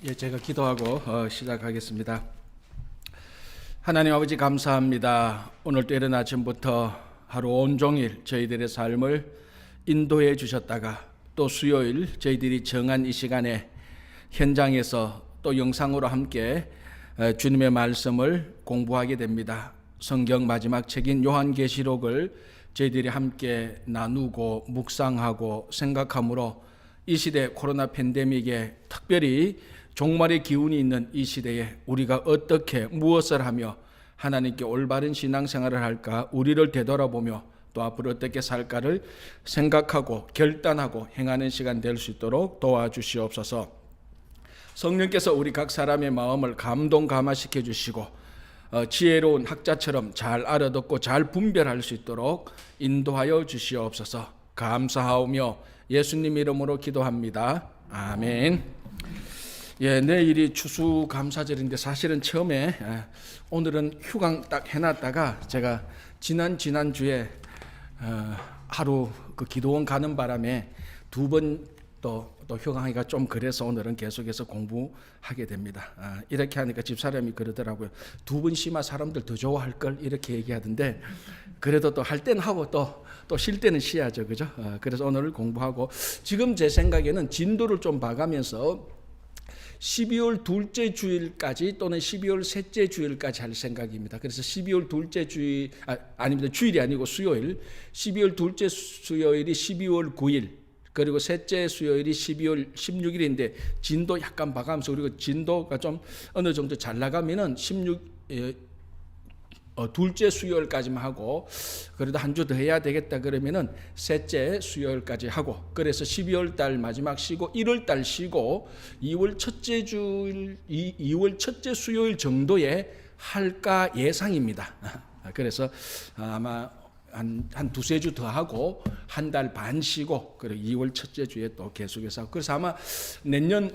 제가 기도하고 시작하겠습니다. 하나님 아버지 감사합니다. 오늘도 이른 아침부터 하루 온종일 저희들의 삶을 인도해 주셨다가 또 수요일 저희들이 정한 이 시간에 현장에서 또 영상으로 함께 주님의 말씀을 공부하게 됩니다. 성경 마지막 책인 요한계시록을 저희들이 함께 나누고 묵상하고 생각함으로 이 시대 코로나 팬데믹에 특별히 종말의 기운이 있는 이 시대에 우리가 어떻게 무엇을 하며 하나님께 올바른 신앙생활을 할까, 우리를 되돌아보며 또 앞으로 어떻게 살까를 생각하고 결단하고 행하는 시간 될 수 있도록 도와주시옵소서. 성령께서 우리 각 사람의 마음을 감동감화시켜 주시고 지혜로운 학자처럼 잘 알아듣고 잘 분별할 수 있도록 인도하여 주시옵소서. 감사하오며 예수님 이름으로 기도합니다. 아멘. 내일이 추수감사절인데 사실은 처음에 오늘은 휴강 딱 해놨다가 제가 지난주에 하루 그 기도원 가는 바람에 두 번 또 휴강하기가 좀 그래서 오늘은 계속해서 공부하게 됩니다. 이렇게 하니까 집사람이 그러더라고요. 두 번 쉬면 사람들 더 좋아할 걸 이렇게 얘기하던데 그래도 또 할 때는 하고 또 쉴 때는 쉬어야죠, 그죠? 그래서 오늘 공부하고 지금 제 생각에는 진도를 좀 봐가면서 12월 둘째 주일까지 또는 12월 셋째 주일까지 할 생각입니다. 그래서 12월 둘째 주일 아닙니다. 주일이 아니고 수요일. 12월 둘째 수요일이 12월 9일. 그리고 셋째 수요일이 12월 16일인데 진도 약간 봐가면서 그리고 진도가 좀 어느 정도 잘 나가면은 둘째 수요일까지만 하고 그래도 한 주 더 해야 되겠다 그러면은 셋째 수요일까지 하고 그래서 12월 달 마지막 쉬고 1월 달 쉬고 2월 첫째 수요일 정도에 할까 예상입니다. 그래서 아마 한 두세 주 더 하고 한 달 반 쉬고 그리고 2월 첫째 주에 또 계속해서 하고 그래서 아마 내년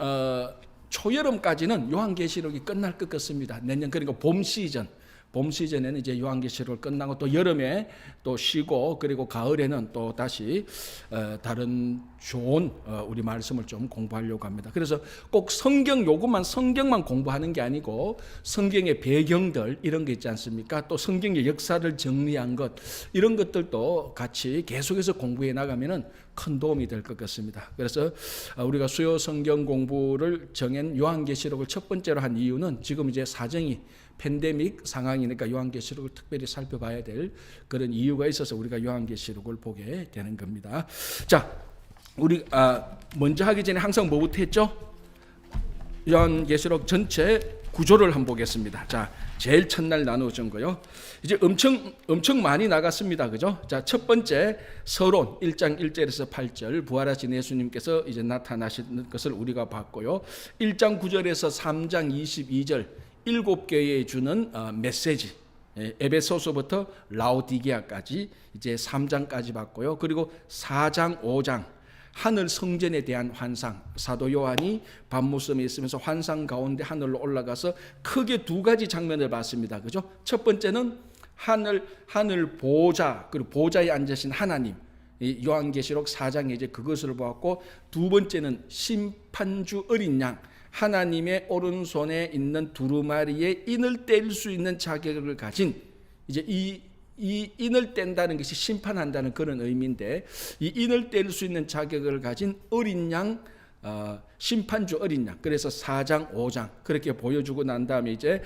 초여름까지는 요한계시록이 끝날 것 같습니다. 내년 그러니까 봄 시즌에는 이제 요한계시록 끝나고 또 여름에 또 쉬고 그리고 가을에는 또 다시 다른 좋은 우리 말씀을 좀 공부하려고 합니다. 그래서 꼭 성경만 공부하는 게 아니고 성경의 배경들 이런 게 있지 않습니까? 또 성경의 역사를 정리한 것 이런 것들도 같이 계속해서 공부해 나가면은 큰 도움이 될 것 같습니다. 그래서 우리가 수요 성경 공부를 정한 요한계시록을 첫 번째로 한 이유는 지금 이제 사정이 팬데믹 상황이니까 요한계시록을 특별히 살펴봐야 될 그런 이유가 있어서 우리가 요한계시록을 보게 되는 겁니다. 자, 우리 먼저 하기 전에 항상 뭐부터 했죠? 요한계시록 전체 구조를 한번 보겠습니다. 자, 제일 첫날 나누어진 거요. 이제 엄청 많이 나갔습니다. 그죠? 자, 첫 번째 서론 1장 1절에서 8절 부활하신 예수님께서 이제 나타나시는 것을 우리가 봤고요. 1장 9절에서 3장 22절 7교회에 주는 메시지 에베소서부터 라오디게아까지 이제 3장까지 봤고요. 그리고 4장 5장 하늘 성전에 대한 환상 사도 요한이 밤무섬에 있으면서 환상 가운데 하늘로 올라가서 크게 두 가지 장면을 봤습니다. 그죠? 첫 번째는 하늘 보좌 그리고 보좌에 앉으신 하나님 요한계시록 4장에 이제 그것을 보았고 두 번째는 심판주 어린 양 하나님의 오른손에 있는 두루마리에 인을 뗄 수 있는 자격을 가진 이제 이 인을 뗀다는 것이 심판한다는 그런 의미인데 이 인을 뗄 수 있는 자격을 가진 어린 양 심판주 어린 양 그래서 4장 5장 그렇게 보여주고 난 다음에 이제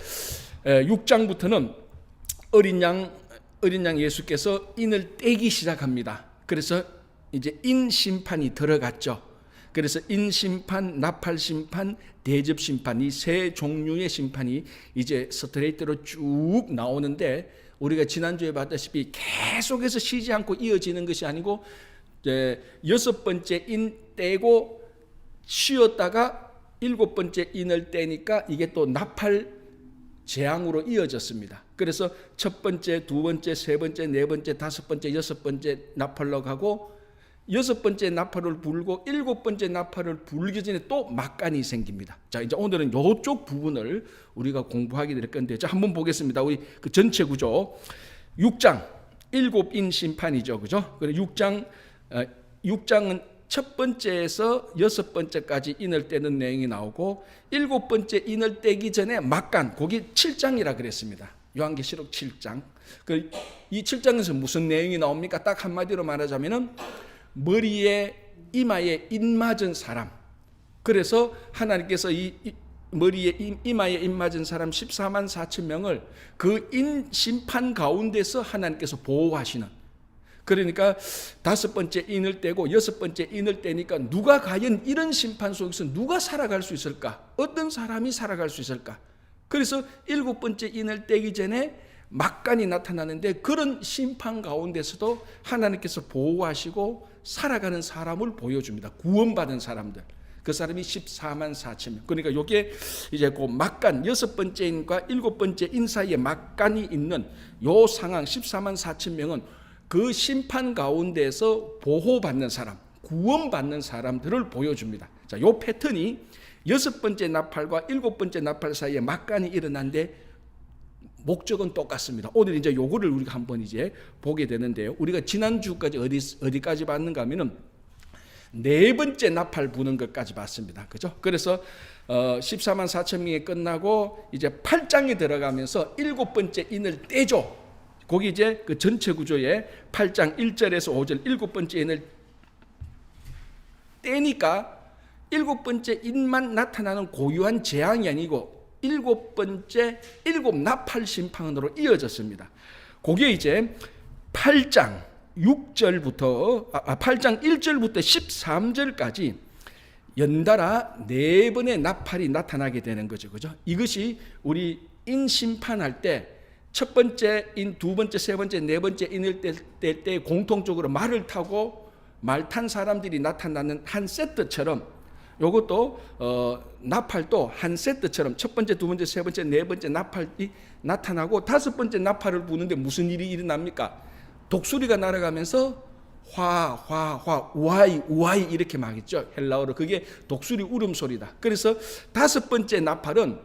6장부터는 어린 양 예수께서 인을 떼기 시작합니다. 그래서 이제 인 심판이 들어갔죠. 그래서 인심판, 나팔심판, 대접심판 이 세 종류의 심판이 이제 스트레이트로 쭉 나오는데 우리가 지난주에 봤다시피 계속해서 쉬지 않고 이어지는 것이 아니고 여섯 번째 인 떼고 쉬었다가 일곱 번째 인을 떼니까 이게 또 나팔 재앙으로 이어졌습니다. 그래서 첫 번째, 두 번째, 세 번째, 네 번째, 다섯 번째, 여섯 번째 나팔로 가고 여섯 번째 나팔을 불고 일곱 번째 나팔을 불기 전에 또 막간이 생깁니다. 자, 이제 오늘은 이쪽 부분을 우리가 공부하게 될 건데, 자, 한번 보겠습니다. 우리 그 전체 구조. 6장, 일곱 인 심판이죠. 그죠? 그리고 6장은 첫 번째에서 여섯 번째까지 인을 떼는 내용이 나오고 일곱 번째 인을 떼기 전에 막간, 거기 7장이라 그랬습니다. 요한계시록 7장. 이 7장에서 무슨 내용이 나옵니까? 딱 한마디로 말하자면은 머리에 이마에 인 맞은 사람. 그래서 하나님께서 이 머리에 이마에 인 맞은 사람 14만 4천 명을 그 인 심판 가운데서 하나님께서 보호하시는, 그러니까 다섯 번째 인을 떼고 여섯 번째 인을 떼니까 누가 과연 이런 심판 속에서 누가 살아갈 수 있을까? 어떤 사람이 살아갈 수 있을까? 그래서 일곱 번째 인을 떼기 전에 막간이 나타나는데 그런 심판 가운데서도 하나님께서 보호하시고 살아가는 사람을 보여줍니다. 구원받은 사람들. 그 사람이 14만 4천 명. 그러니까 이게 이제 그 막간, 여섯 번째 인과 일곱 번째 인 사이에 막간이 있는 요 상황 14만 4천 명은 그 심판 가운데서 보호받는 사람, 구원받는 사람들을 보여줍니다. 자, 요 패턴이 여섯 번째 나팔과 일곱 번째 나팔 사이에 막간이 일어난데 목적은 똑같습니다. 오늘 이제 요거를 우리가 한번 이제 보게 되는데요. 우리가 지난주까지 어디까지 봤는가 하면은 네 번째 나팔 부는 것까지 봤습니다. 그죠? 그래서 14만 4천 명이 끝나고 이제 8장에 들어가면서 일곱 번째 인을 떼죠. 거기 이제 그 전체 구조에 8장 1절에서 5절 일곱 번째 인을 떼니까 일곱 번째 인만 나타나는 고유한 재앙이 아니고 일곱 번째 일곱 나팔 심판으로 이어졌습니다. 그게 이제 8장 6절부터 8장 1절부터 13절까지 연달아 네 번의 나팔이 나타나게 되는 거죠. 그죠? 이것이 우리 인 심판할 때 첫 번째 인, 두 번째, 세 번째, 네 번째 인을 뗄 때 공통적으로 말을 타고 말 탄 사람들이 나타나는 한 세트처럼 요것도 나팔도 한 세트처럼 첫 번째, 두 번째, 세 번째, 네 번째 나팔이 나타나고 다섯 번째 나팔을 부는데 무슨 일이 일어납니까? 독수리가 날아가면서 화, 우하이 이렇게 막 있죠. 헬라어로 그게 독수리 울음소리다. 그래서 다섯 번째 나팔은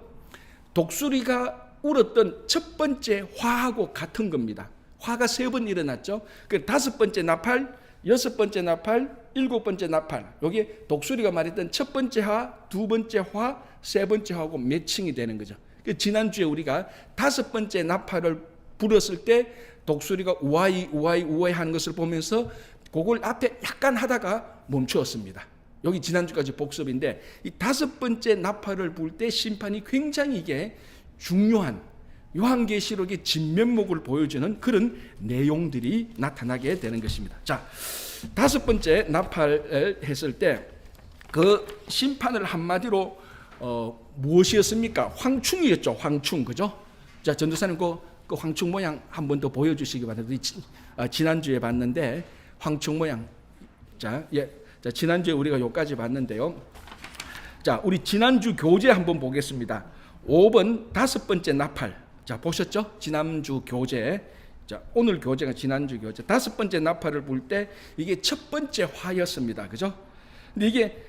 독수리가 울었던 첫 번째 화하고 같은 겁니다. 화가 세 번 일어났죠. 그 다섯 번째 나팔, 여섯 번째 나팔, 일곱 번째 나팔. 여기 독수리가 말했던 첫 번째 화, 두 번째 화, 세 번째 화하고 매칭이 되는 거죠. 지난주에 우리가 다섯 번째 나팔을 불었을 때 독수리가 우하이 하는 것을 보면서 그걸 앞에 약간 하다가 멈추었습니다. 여기 지난주까지 복습인데 이 다섯 번째 나팔을 불 때 심판이 굉장히 이게 중요한 요한계시록의 진면목을 보여주는 그런 내용들이 나타나게 되는 것입니다. 자, 다섯 번째 나팔을 했을 때 그 심판을 한마디로 무엇이었습니까? 황충이었죠. 황충, 그죠? 자, 전도사님 그 황충 모양 한 번 더 보여주시기 바랍니다. 지난주에 봤는데 황충 모양. 자, 지난주에 우리가 요까지 봤는데요. 자, 우리 지난주 교재 한번 보겠습니다. 5번 다섯 번째 나팔. 자, 보셨죠? 지난주 교재. 자, 오늘 교재가 지난주 교재. 다섯 번째 나팔을 불 때 이게 첫 번째 화였습니다. 그죠? 근데 이게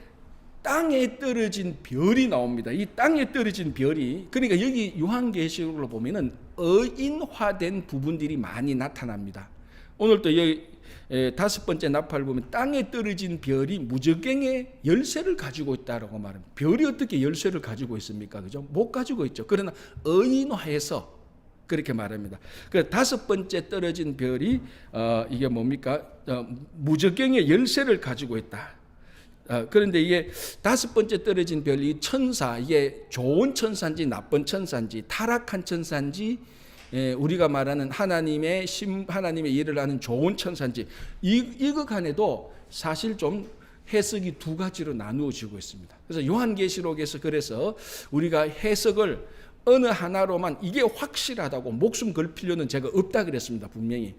땅에 떨어진 별이 나옵니다. 이 땅에 떨어진 별이, 그러니까 여기 요한계시록으로 보면은 어인화된 부분들이 많이 나타납니다. 오늘도 여기 다섯 번째 나팔을 보면 땅에 떨어진 별이 무저갱의 열쇠를 가지고 있다라고 말합니다. 별이 어떻게 열쇠를 가지고 있습니까? 그죠? 못 가지고 있죠. 그러나 어인화해서 그렇게 말합니다. 그 다섯 번째 떨어진 별이 이게 뭡니까? 무저갱의 열쇠를 가지고 있다. 그런데 이게 다섯 번째 떨어진 별이 천사, 이게 좋은 천사인지 나쁜 천사인지 타락한 천사인지 우리가 말하는 하나님의 일을 하는 좋은 천사인지 이거 간에도 사실 좀 해석이 두 가지로 나누어지고 있습니다. 그래서 요한계시록에서 그래서 우리가 해석을 어느 하나로만 이게 확실하다고 목숨 걸 필요는 제가 없다 그랬습니다. 분명히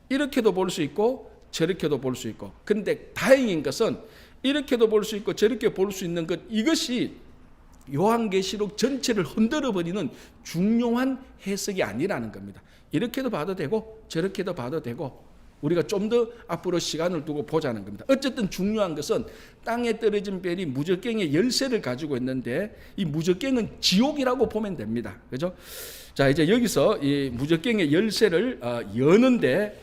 이렇게도 볼 수 있고 저렇게도 볼 수 있고, 그런데 다행인 것은 이렇게도 볼 수 있고 저렇게 볼 수 있는 것, 이것이 요한계시록 전체를 흔들어 버리는 중요한 해석이 아니라는 겁니다. 이렇게도 봐도 되고 저렇게도 봐도 되고 우리가 좀 더 앞으로 시간을 두고 보자는 겁니다. 어쨌든 중요한 것은 땅에 떨어진 별이 무저갱의 열쇠를 가지고 있는데 이 무저갱은 지옥이라고 보면 됩니다. 그죠? 자, 이제 여기서 이 무저갱의 열쇠를 여는데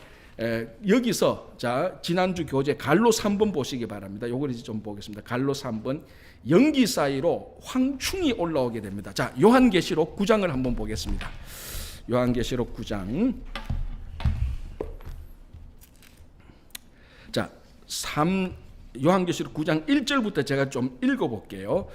여기서 자 지난주 교재 갈로 3번 보시기 바랍니다. 요걸 이제 좀 보겠습니다. 갈로 3번 연기 사이로 황충이 올라오게 됩니다. 자 요한계시록 9장을 한번 보겠습니다. 요한계시록 9장 자 요한계시록 9장 1절부터 제가 좀 읽어볼게요.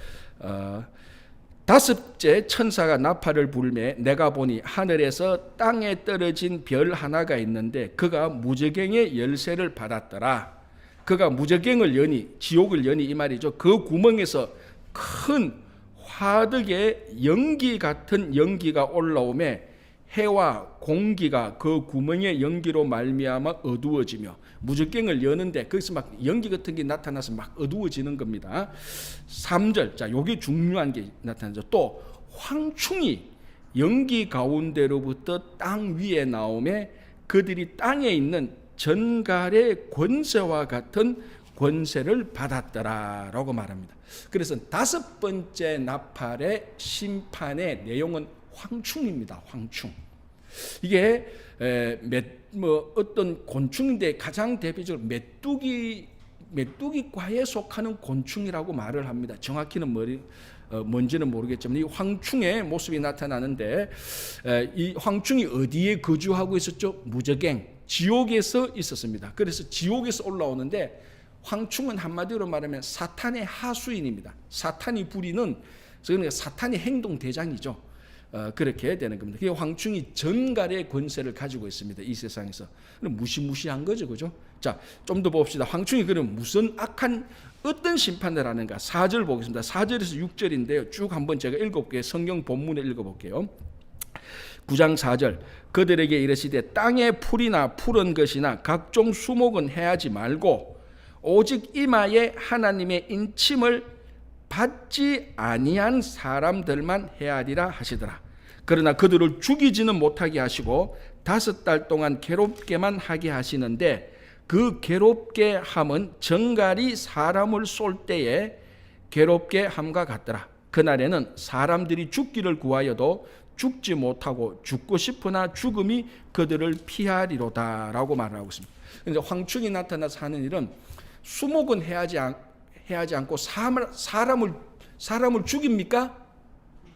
다섯째 천사가 나팔을 불매 내가 보니 하늘에서 땅에 떨어진 별 하나가 있는데 그가 무저갱의 열쇠를 받았더라. 그가 무저갱을 여니 지옥을 여니 이 말이죠. 그 구멍에서 큰 화덕의 연기 같은 연기가 올라오매 해와 공기가 그 구멍의 연기로 말미암아 어두워지며 무저갱을 여는데 거기서 막 연기 같은 게 나타나서 막 어두워지는 겁니다. 3절 자 요게 중요한 게 나타나죠. 또 황충이 연기 가운데로부터 땅 위에 나오매 그들이 땅에 있는 전갈의 권세와 같은 권세를 받았더라라고 말합니다. 그래서 5번째 나팔의 심판의 내용은 황충입니다. 황충. 이게 어떤 곤충인데 가장 대표적으로 메뚜기과에 속하는 곤충이라고 말을 합니다. 정확히는 뭔지는 모르겠지만 이 황충의 모습이 나타나는데 이 황충이 어디에 거주하고 있었죠? 무저갱, 지옥에서 있었습니다. 그래서 지옥에서 올라오는데 황충은 한마디로 말하면 사탄의 하수인입니다. 사탄이 부리는 그러니까 사탄의 행동 대장이죠. 그렇게 되는 겁니다. 그 황충이 전갈의 권세를 가지고 있습니다. 이 세상에서. 무시무시한 거죠. 그죠? 자, 좀 더 봅시다. 황충이 그럼 무슨 악한 어떤 심판을 하는가? 4절 보겠습니다. 4절에서 6절인데요. 쭉 한번 제가 읽어볼게요. 성경 본문을 읽어볼게요. 9장 4절 그들에게 이르시되 땅에 풀이나 푸른 것이나 각종 수목은 해하지 말고 오직 이마에 하나님의 인침을 받지 아니한 사람들만 해하리라 하시더라. 그러나 그들을 죽이지는 못하게 하시고 5달 동안 괴롭게만 하게 하시는데 그 괴롭게 함은 정갈이 사람을 쏠 때에 괴롭게 함과 같더라. 그날에는 사람들이 죽기를 구하여도 죽지 못하고 죽고 싶으나 죽음이 그들을 피하리로다 라고 말을 하고 있습니다. 그런데 황충이 나타나서 하는 일은 수목은 해하지 않고 사람을 죽입니까?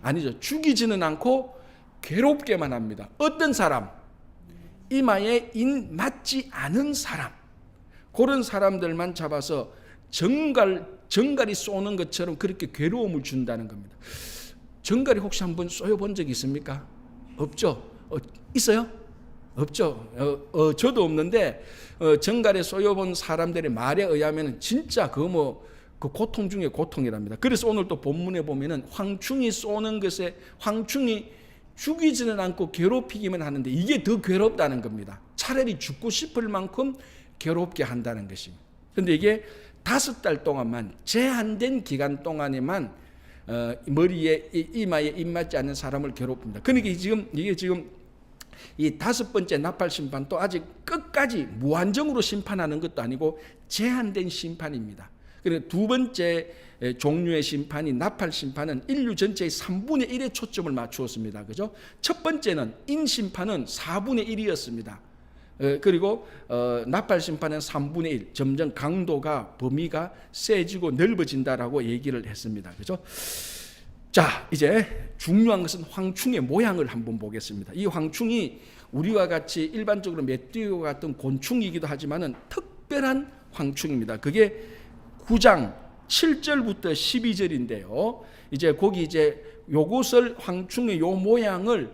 아니죠. 죽이지는 않고 괴롭게만 합니다. 어떤 사람? 이마에 인 맞지 않은 사람. 그런 사람들만 잡아서 정갈이 쏘는 것처럼 그렇게 괴로움을 준다는 겁니다. 정갈이 혹시 한번 쏘여본 적이 있습니까? 없죠. 있어요? 없죠. 저도 없는데 정갈에 쏘여본 사람들의 말에 의하면 진짜 그 고통 중에 고통이랍니다. 그래서 오늘 또 본문에 보면은 황충이 쏘는 것에 황충이 죽이지는 않고 괴롭히기만 하는데 이게 더 괴롭다는 겁니다. 차라리 죽고 싶을 만큼 괴롭게 한다는 것입니다. 그런데 이게 5달 동안만 제한된 기간 동안에만 머리에 이마에 입맞지 않는 사람을 괴롭힙니다. 그러니까 이게 지금 이 5번째 나팔 심판도 아직 끝까지 무한정으로 심판하는 것도 아니고 제한된 심판입니다. 그리고 2번째 종류의 심판이 나팔 심판은 인류 전체의 3분의 1에 초점을 맞추었습니다. 그죠? 첫 번째는 인심판은 4분의 1이었습니다. 그리고 나팔 심판은 3분의 1, 점점 강도가 범위가 세지고 넓어진다라고 얘기를 했습니다. 그죠? 자, 이제 중요한 것은 황충의 모양을 한번 보겠습니다. 이 황충이 우리와 같이 일반적으로 메뚜기와 같은 곤충이기도 하지만은 특별한 황충입니다. 그게 9장 7절부터 12절인데요. 이제 거기 이제 요것을 황충의 요 모양을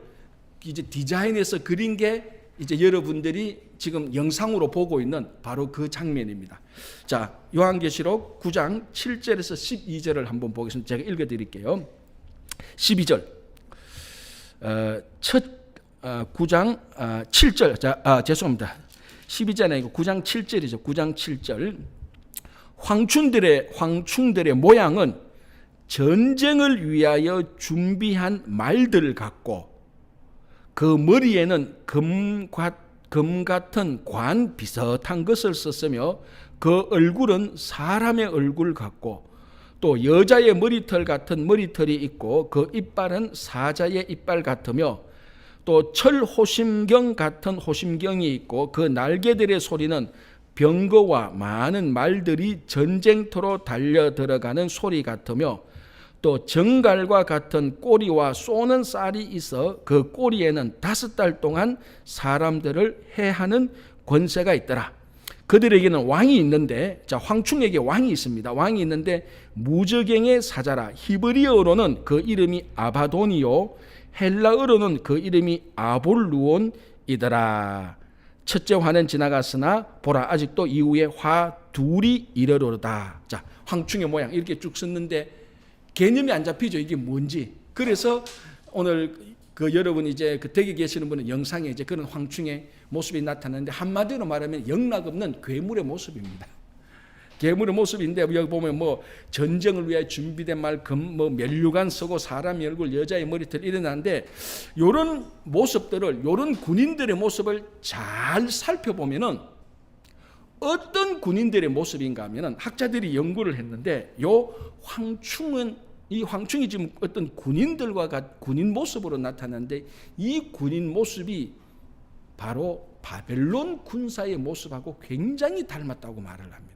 이제 디자인해서 그린 게 이제 여러분들이 지금 영상으로 보고 있는 바로 그 장면입니다. 자, 요한계시록 9장 7절에서 12절을 한번 보겠습니다. 제가 읽어 드릴게요. 12절. 9장 7절. 죄송합니다. 12절이 아니고 9장 7절이죠. 9장 7절. 황충들의 모양은 전쟁을 위하여 준비한 말들 같고 그 머리에는 금 같은 관 비슷한 것을 썼으며 그 얼굴은 사람의 얼굴 같고 또 여자의 머리털 같은 머리털이 있고 그 이빨은 사자의 이빨 같으며 또 철호심경 같은 호심경이 있고 그 날개들의 소리는 병거와 많은 말들이 전쟁터로 달려 들어가는 소리 같으며 또 정갈과 같은 꼬리와 쏘는 쌀이 있어 그 꼬리에는 5달 동안 사람들을 해하는 권세가 있더라. 그들에게는 왕이 있는데, 자, 황충에게 왕이 있습니다. 왕이 있는데 무저갱의 사자라. 히브리어로는 그 이름이 아바돈이요 헬라어로는 그 이름이 아볼루온이더라. 첫째 화는 지나갔으나 보라 아직도 이후에 화 둘이 이르러다. 자, 황충의 모양 이렇게 쭉 썼는데 개념이 안 잡히죠. 이게 뭔지. 그래서 오늘 여러분 이제 댁에 계시는 분은 영상에 이제 그런 황충의 모습이 나타나는데 한마디로 말하면 영락없는 괴물의 모습입니다. 괴물의 모습인데 여기 보면 뭐 전쟁을 위해 준비된 뭐 면류관 쓰고 사람의 얼굴, 여자의 머리털 일어나는데 이런 모습들을, 이런 군인들의 모습을 잘 살펴보면은 어떤 군인들의 모습인가 하면은 학자들이 연구를 했는데 이 황충이 지금 어떤 군인들과 군인 모습으로 나타나는데 이 군인 모습이 바로 바벨론 군사의 모습하고 굉장히 닮았다고 말을 합니다.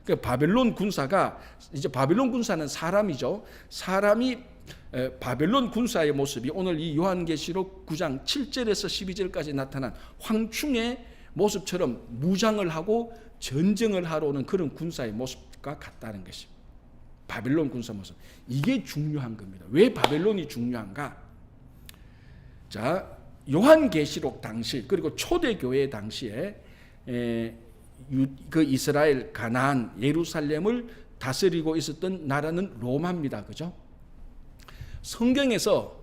그러니까 바벨론 군사가, 이제 바벨론 군사는 사람이죠. 사람이 바벨론 군사의 모습이 오늘 이 요한계시록 9장 7절에서 12절까지 나타난 황충의 모습처럼 무장을 하고 전쟁을 하러 오는 그런 군사의 모습과 같다는 것입니다. 바벨론 군사 모습. 이게 중요한 겁니다. 왜 바벨론이 중요한가? 자, 요한계시록 당시 그리고 초대교회 당시에 그 이스라엘, 가나안, 예루살렘을 다스리고 있었던 나라는 로마입니다. 그죠? 성경에서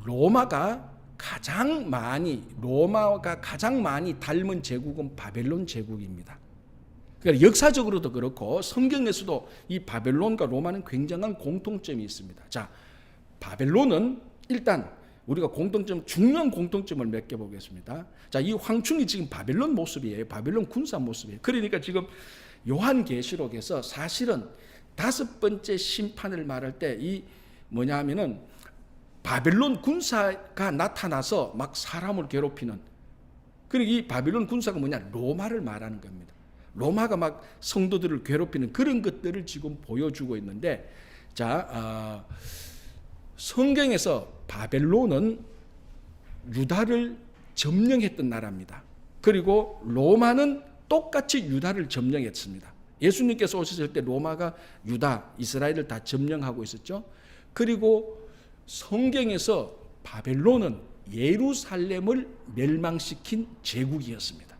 로마가 가장 많이 닮은 제국은 바벨론 제국입니다. 그러니까 역사적으로도 그렇고 성경에서도 이 바벨론과 로마는 굉장한 공통점이 있습니다. 자, 바벨론은 일단 우리가 중요한 공통점을 몇 개 보겠습니다. 자, 이 황충이 지금 바벨론 모습이에요. 바벨론 군사 모습이에요. 그러니까 지금 요한계시록에서 사실은 5번째 심판을 말할 때 이 뭐냐 하면은 바벨론 군사가 나타나서 막 사람을 괴롭히는, 그리고 이 바벨론 군사가 뭐냐? 로마를 말하는 겁니다. 로마가 막 성도들을 괴롭히는 그런 것들을 지금 보여주고 있는데, 자, 성경에서 바벨론은 유다를 점령했던 나라입니다. 그리고 로마는 똑같이 유다를 점령했습니다. 예수님께서 오셨을 때 로마가 유다, 이스라엘을 다 점령하고 있었죠. 그리고 성경에서 바벨론은 예루살렘을 멸망시킨 제국이었습니다.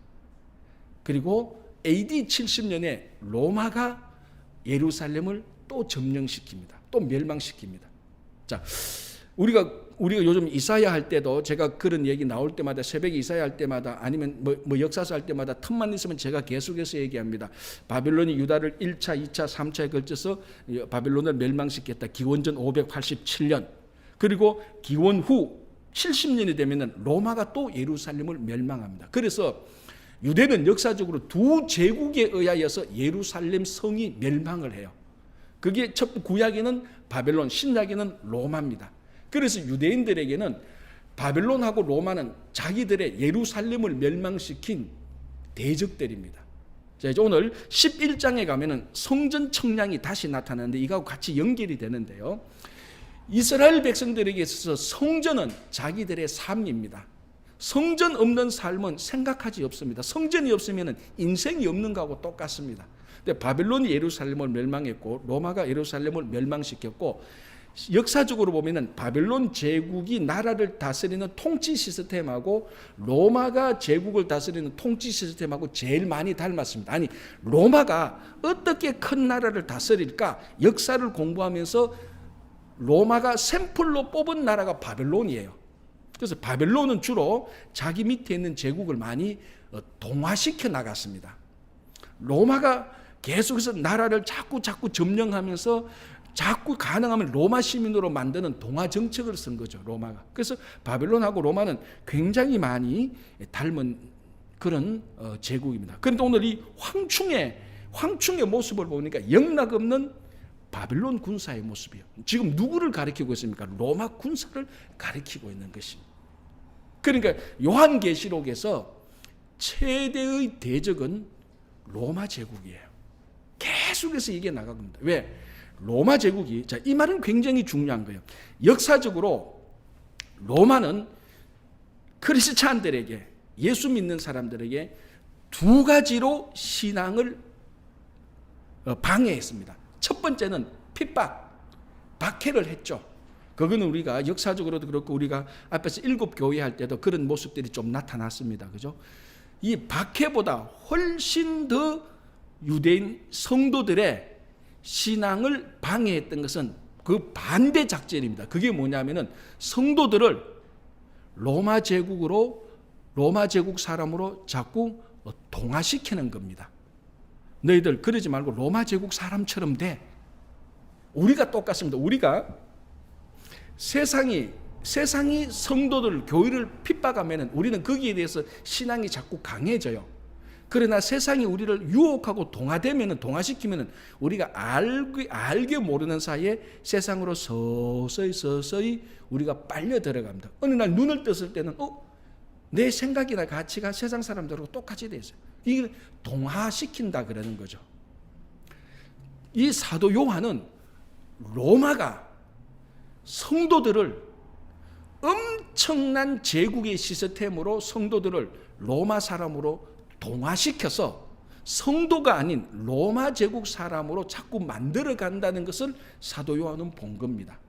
그리고 AD 70년에 로마가 예루살렘을 또 점령시킵니다. 또 멸망시킵니다. 자, 우리가 요즘 이사야 할 때도 제가 그런 얘기 나올 때마다, 새벽에 이사야 할 때마다, 아니면 뭐 역사서 할 때마다 틈만 있으면 제가 계속해서 얘기합니다. 바벨론이 유다를 1차, 2차, 3차에 걸쳐서 바벨론을 멸망시켰다. 기원전 587년. 그리고 기원 후 70년이 되면은 로마가 또 예루살렘을 멸망합니다. 그래서 유대는 역사적으로 두 제국에 의하여서 예루살렘 성이 멸망을 해요. 그게 첫 구약에는 바벨론, 신약에는 로마입니다. 그래서 유대인들에게는 바벨론하고 로마는 자기들의 예루살렘을 멸망시킨 대적들입니다. 자, 이제 오늘 11장에 가면은 성전 청량이 다시 나타나는데 이거하고 같이 연결이 되는데요. 이스라엘 백성들에게 있어서 성전은 자기들의 삶입니다. 성전 없는 삶은 생각하지 없습니다. 성전이 없으면 인생이 없는 거하고 똑같습니다. 근데 바벨론이 예루살렘을 멸망했고 로마가 예루살렘을 멸망시켰고, 역사적으로 보면은 바벨론 제국이 나라를 다스리는 통치 시스템하고 로마가 제국을 다스리는 통치 시스템하고 제일 많이 닮았습니다. 아니, 로마가 어떻게 큰 나라를 다스릴까 역사를 공부하면서 로마가 샘플로 뽑은 나라가 바벨론이에요. 그래서 바벨론은 주로 자기 밑에 있는 제국을 많이 동화시켜 나갔습니다. 로마가 계속해서 나라를 자꾸 점령하면서 자꾸 가능하면 로마 시민으로 만드는 동화 정책을 쓴 거죠, 로마가. 그래서 바벨론하고 로마는 굉장히 많이 닮은 그런 제국입니다. 그런데 오늘 이 황충의 모습을 보니까 영락없는 바벨론 군사의 모습이에요. 지금 누구를 가리키고 있습니까? 로마 군사를 가리키고 있는 것입니다. 그러니까 요한계시록에서 최대의 대적은 로마 제국이에요. 계속해서 이게 나갑니다. 왜? 로마 제국이, 자, 이 말은 굉장히 중요한 거예요. 역사적으로 로마는 크리스찬들에게, 예수 믿는 사람들에게 두 가지로 신앙을 방해했습니다. 첫 번째는 핍박, 박해를 했죠. 그거는 우리가 역사적으로도 그렇고 우리가 앞에서 7교회 할 때도 그런 모습들이 좀 나타났습니다. 그죠? 이 박해보다 훨씬 더 유대인 성도들의 신앙을 방해했던 것은 그 반대 작전입니다. 그게 뭐냐면은 성도들을 로마 제국 사람으로 자꾸 동화시키는 겁니다. 너희들 그러지 말고 로마 제국 사람처럼 돼. 우리가 똑같습니다. 우리가 세상이 성도들, 교회를 핍박하면 우리는 거기에 대해서 신앙이 자꾸 강해져요. 그러나 세상이 우리를 유혹하고 동화시키면 우리가 알게 모르는 사이에 세상으로 서서히 우리가 빨려 들어갑니다. 어느 날 눈을 떴을 때는 내 생각이나 가치가 세상 사람들하고 똑같이 돼 있어요. 이게 동화시킨다 그러는 거죠. 이 사도 요한은 로마가 성도들을 엄청난 제국의 시스템으로 성도들을 로마 사람으로 동화시켜서 성도가 아닌 로마 제국 사람으로 자꾸 만들어 간다는 것을 사도 요한은 본 겁니다.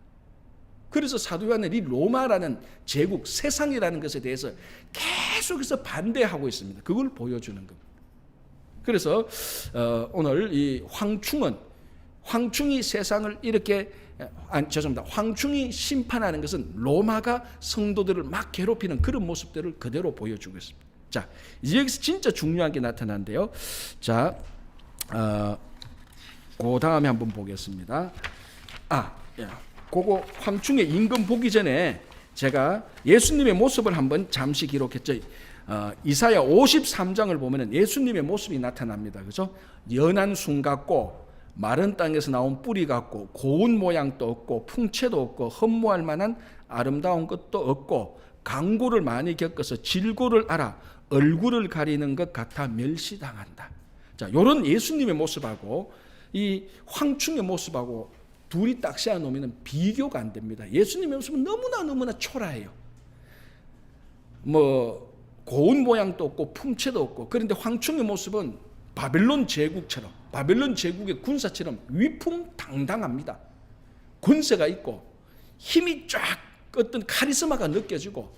그래서 사도 요한은 이 로마라는 제국, 세상이라는 것에 대해서 계속해서 반대하고 있습니다. 그걸 보여주는 겁니다. 그래서 오늘 이 황충이 세상을 이렇게 황충이 심판하는 것은 로마가 성도들을 막 괴롭히는 그런 모습들을 그대로 보여주고 있습니다. 자, 이제 여기서 진짜 중요한 게 나타나는데요. 자, 그 다음에 한번 보겠습니다. 그거 황충의 임금 보기 전에 제가 예수님의 모습을 한번 잠시 기록했죠. 이사야 53장을 보면은 예수님의 모습이 나타납니다. 그죠? 연한 순 같고 마른 땅에서 나온 뿌리 같고 고운 모양도 없고 풍채도 없고 흠모할 만한 아름다운 것도 없고 강고를 많이 겪어서 질고를 알아 얼굴을 가리는 것 같아 멸시당한다. 자, 요런 예수님의 모습하고 이 황충의 모습하고 둘이 딱 씌워 놓으면 비교가 안 됩니다. 예수님의 모습은 너무나 초라해요. 고운 모양도 없고 풍채도 없고, 그런데 황충의 모습은 바벨론 제국의 군사처럼 위풍당당합니다. 권세가 있고 힘이 쫙 어떤 카리스마가 느껴지고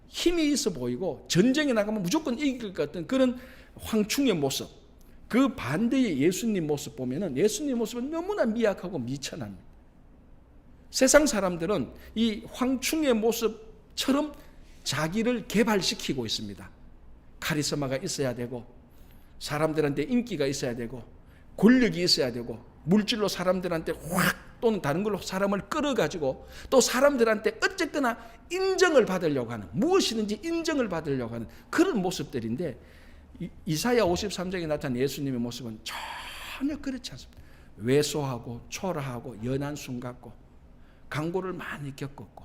힘이 있어 보이고 전쟁에 나가면 무조건 이길 것 같은 그런 황충의 모습. 그 반대의 예수님 모습 보면은 예수님 모습은 너무나 미약하고 미천합니다. 세상 사람들은 이 황충의 모습처럼 자기를 개발시키고 있습니다. 카리스마가 있어야 되고 사람들한테 인기가 있어야 되고 권력이 있어야 되고 물질로 사람들한테 확 또는 다른 걸로 사람을 끌어가지고 또 사람들한테 어쨌거나 인정을 받으려고 하는, 무엇이든지 인정을 받으려고 하는 그런 모습들인데, 이사야 53장에 나타난 예수님의 모습은 전혀 그렇지 않습니다. 왜소하고 초라하고 연한 순 같고 강고를 많이 겪었고,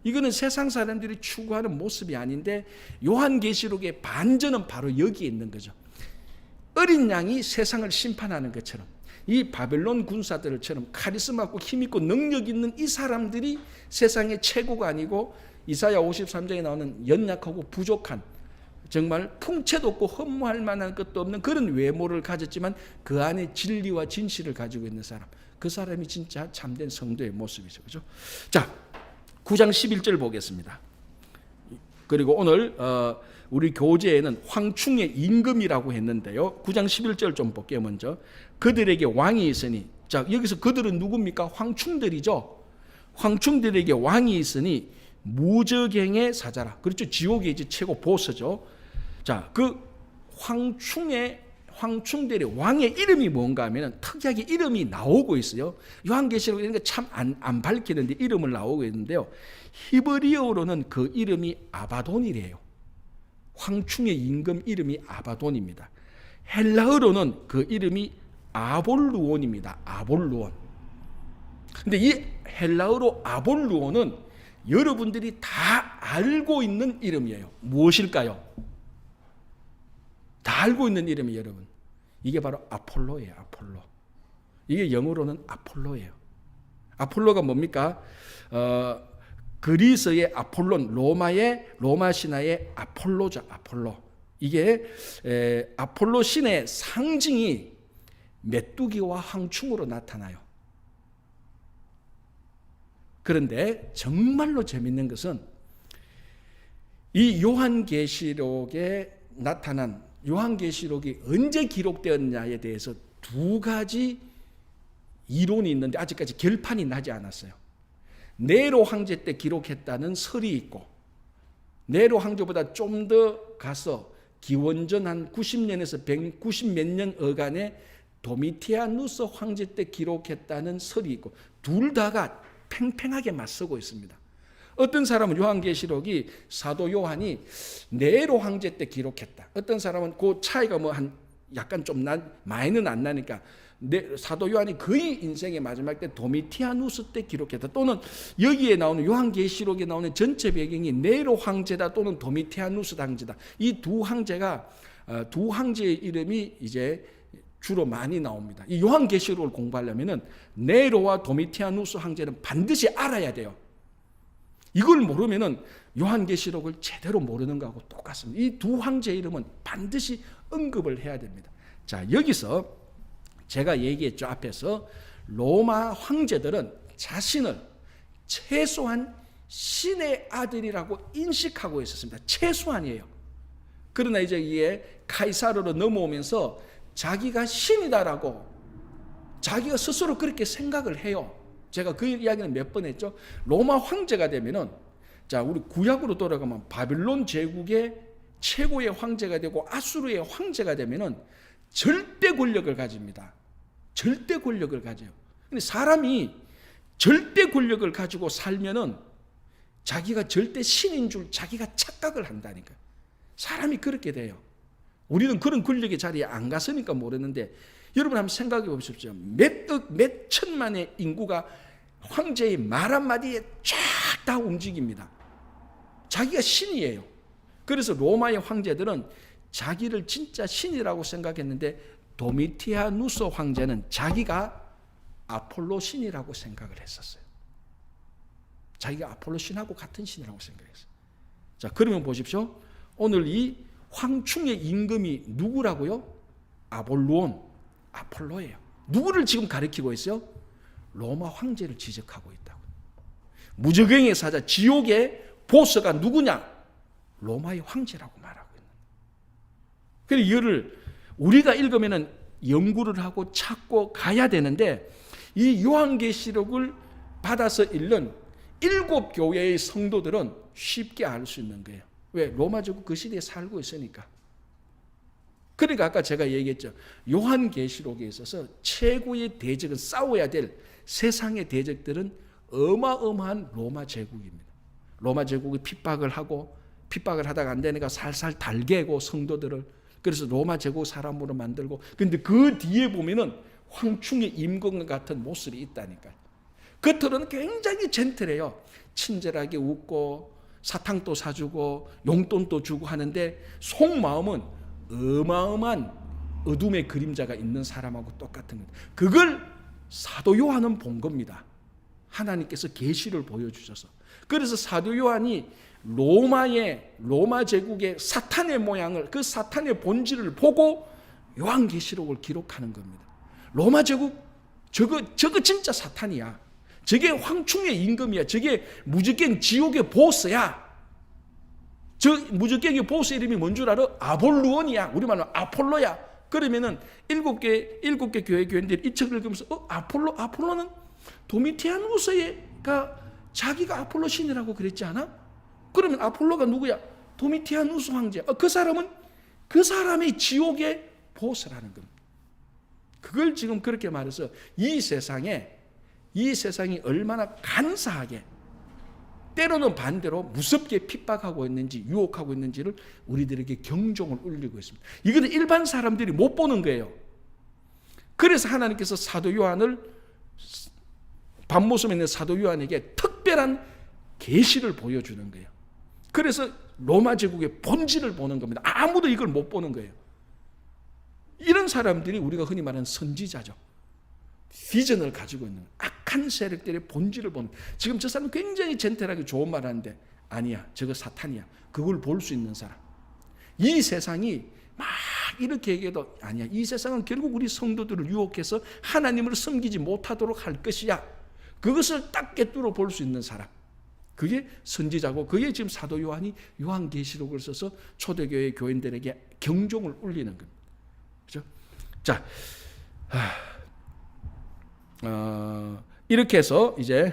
이거는 세상 사람들이 추구하는 모습이 아닌데 요한계시록의 반전은 바로 여기에 있는 거죠. 어린 양이 세상을 심판하는 것처럼 이 바벨론 군사들처럼 카리스마 있고 힘 있고 능력 있는 이 사람들이 세상의 최고가 아니고 이사야 53장에 나오는 연약하고 부족한, 정말 풍채도 없고 흠모할 만한 것도 없는 그런 외모를 가졌지만 그 안에 진리와 진실을 가지고 있는 사람, 그 사람이 진짜 참된 성도의 모습이죠. 그죠? 자, 9장 11절 보겠습니다. 그리고 오늘 우리 교재에는 황충의 임금이라고 했는데요. 9장 11절 좀 볼게요. 먼저 그들에게 왕이 있으니, 자, 여기서 그들은 누굽니까? 황충들이죠. 황충들에게 왕이 있으니 무저갱의 사자라. 그렇죠. 지옥의 이제 최고 보스죠. 자, 그 황충들의 왕의 이름이 뭔가 하면 특이하게 이름이 나오고 있어요. 요한계시록 이런 거 참 안 밝히는데 이름을 나오고 있는데요. 히브리어로는 그 이름이 아바돈이래요. 황충의 임금 이름이 아바돈입니다. 헬라어로는 그 이름이 아볼루온입니다. 아볼루온. 근데 이 헬라어로 아볼루온은 여러분들이 다 알고 있는 이름이에요. 무엇일까요? 다 알고 있는 이름이 여러분. 이게 바로 아폴로예요. 아폴로. 이게 영어로는 아폴로예요. 아폴로가 뭡니까? 그리스의 아폴론, 로마 신화의 아폴로죠. 아폴로. 이게 아폴로 신의 상징이 메뚜기와 황충으로 나타나요. 그런데 정말로 재밌는 것은 이 요한계시록에 나타난 요한계시록이 언제 기록되었냐에 대해서 두 가지 이론이 있는데 아직까지 결판이 나지 않았어요. 네로 황제 때 기록했다는 설이 있고, 네로 황제보다 좀 더 가서 기원전 한 90년에서 190 몇 년 어간에 도미티아누스 황제 때 기록했다는 설이 있고, 둘 다가 팽팽하게 맞서고 있습니다. 어떤 사람은 요한계시록이 사도 요한이 네로 황제 때 기록했다. 어떤 사람은 그 차이가 뭐 한 약간 좀 많이는 안 나니까 사도 요한이 거의 인생의 마지막 때 도미티아누스 때 기록했다. 또는 여기에 나오는 요한계시록에 나오는 전체 배경이 네로 황제다 또는 도미티아누스 황제다. 이 두 황제가 두 황제의 이름이 이제 주로 많이 나옵니다. 이 요한계시록을 공부하려면은 네로와 도미티아누스 황제는 반드시 알아야 돼요. 이걸 모르면은 요한계시록을 제대로 모르는 거하고 똑같습니다. 이 두 황제의 이름은 반드시 언급을 해야 됩니다. 자, 여기서 제가 얘기했죠. 앞에서 로마 황제들은 자신을 최소한 신의 아들이라고 인식하고 있었습니다. 최소한이에요. 그러나 이제 이게 카이사르로 넘어오면서 자기가 신이다라고 자기가 스스로 그렇게 생각을 해요. 제가 그 이야기는 몇 번 했죠. 로마 황제가 되면은, 자, 우리 구약으로 돌아가면 바빌론 제국의 최고의 황제가 되고 아수르의 황제가 되면은 절대 권력을 가집니다. 절대 권력을 가져요. 근데 사람이 절대 권력을 가지고 살면은 자기가 절대 신인 줄 자기가 착각을 한다니까요. 사람이 그렇게 돼요. 우리는 그런 권력의 자리에 안 갔으니까 모르는데, 여러분 한번 생각해 보십시오. 몇 천만의 인구가 황제의 말 한마디에 쫙 다 움직입니다. 자기가 신이에요. 그래서 로마의 황제들은 자기를 진짜 신이라고 생각했는데, 도미티아누스 황제는 자기가 아폴로 신이라고 생각을 했었어요. 자기가 아폴로 신하고 같은 신이라고 생각했어요. 자, 그러면 보십시오. 오늘 이 황충의 임금이 누구라고요? 아볼루온, 아폴로예요. 누구를 지금 가리키고 있어요? 로마 황제를 지적하고 있다고. 무저갱의 사자, 지옥의 보스가 누구냐? 로마의 황제라고 말하고 있는. 그래서 이거를 우리가 읽으면은 연구를 하고 찾고 가야 되는데, 이 요한계시록을 받아서 읽는 7교회의 성도들은 쉽게 알 수 있는 거예요. 왜? 로마 제국 그 시대에 살고 있으니까. 그러니까 아까 제가 얘기했죠. 요한계시록에 있어서 최고의 대적은, 싸워야 될 세상의 대적들은 어마어마한 로마 제국입니다. 로마 제국이 핍박을 하다가 안 되니까 살살 달개고 성도들을, 그래서 로마 제국 사람으로 만들고, 근데 그 뒤에 보면은 황충의 임금과 같은 모습이 있다니까요. 겉으로는 굉장히 젠틀해요. 친절하게 웃고 사탕도 사주고 용돈도 주고 하는데, 속마음은 어마어마한 어둠의 그림자가 있는 사람하고 똑같은 거예요. 그걸 사도 요한은 본 겁니다. 하나님께서 계시를 보여주셔서. 그래서 사도 요한이 로마 제국의 사탄의 모양을, 그 사탄의 본질을 보고 요한계시록을 기록하는 겁니다. 로마 제국 저거 진짜 사탄이야. 저게 황충의 임금이야. 저게 무저갱 지옥의 보스야. 저 무저갱의 보스 이름이 뭔 줄 알아? 아볼루온이야. 우리말로 아폴로야. 그러면은 일곱 개 교회 교인들이 이 책을 읽으면서 아폴로는 도미티아누스가 자기가 아폴로 신이라고 그랬지 않아? 그러면 아폴로가 누구야? 도미티아누스 황제. 그 사람은 그 사람의 지옥의 보스라는 겁니다. 그걸 지금 그렇게 말해서 이 세상이 얼마나 간사하게, 때로는 반대로 무섭게 핍박하고 있는지, 유혹하고 있는지를 우리들에게 경종을 울리고 있습니다. 이거는 일반 사람들이 못 보는 거예요. 그래서 하나님께서 사도 요한을, 밤모섬에 있는 사도 요한에게 특별한 계시를 보여주는 거예요. 그래서 로마 제국의 본질을 보는 겁니다. 아무도 이걸 못 보는 거예요. 이런 사람들이 우리가 흔히 말하는 선지자죠. 비전을 가지고 있는 악한 세력들의 본질을 보는. 지금 저 사람 굉장히 젠틀하게 좋은 말 하는데 아니야, 저거 사탄이야. 그걸 볼 수 있는 사람. 이 세상이 막 이렇게 얘기해도 아니야. 이 세상은 결국 우리 성도들을 유혹해서 하나님을 섬기지 못하도록 할 것이야. 그것을 딱 꿰뚫어 볼 수 있는 사람. 그게 선지자고, 그게 지금 사도 요한이 요한계시록을 써서 초대교회 교인들에게 경종을 울리는 겁니다. 그렇죠? 자, 이렇게 해서 이제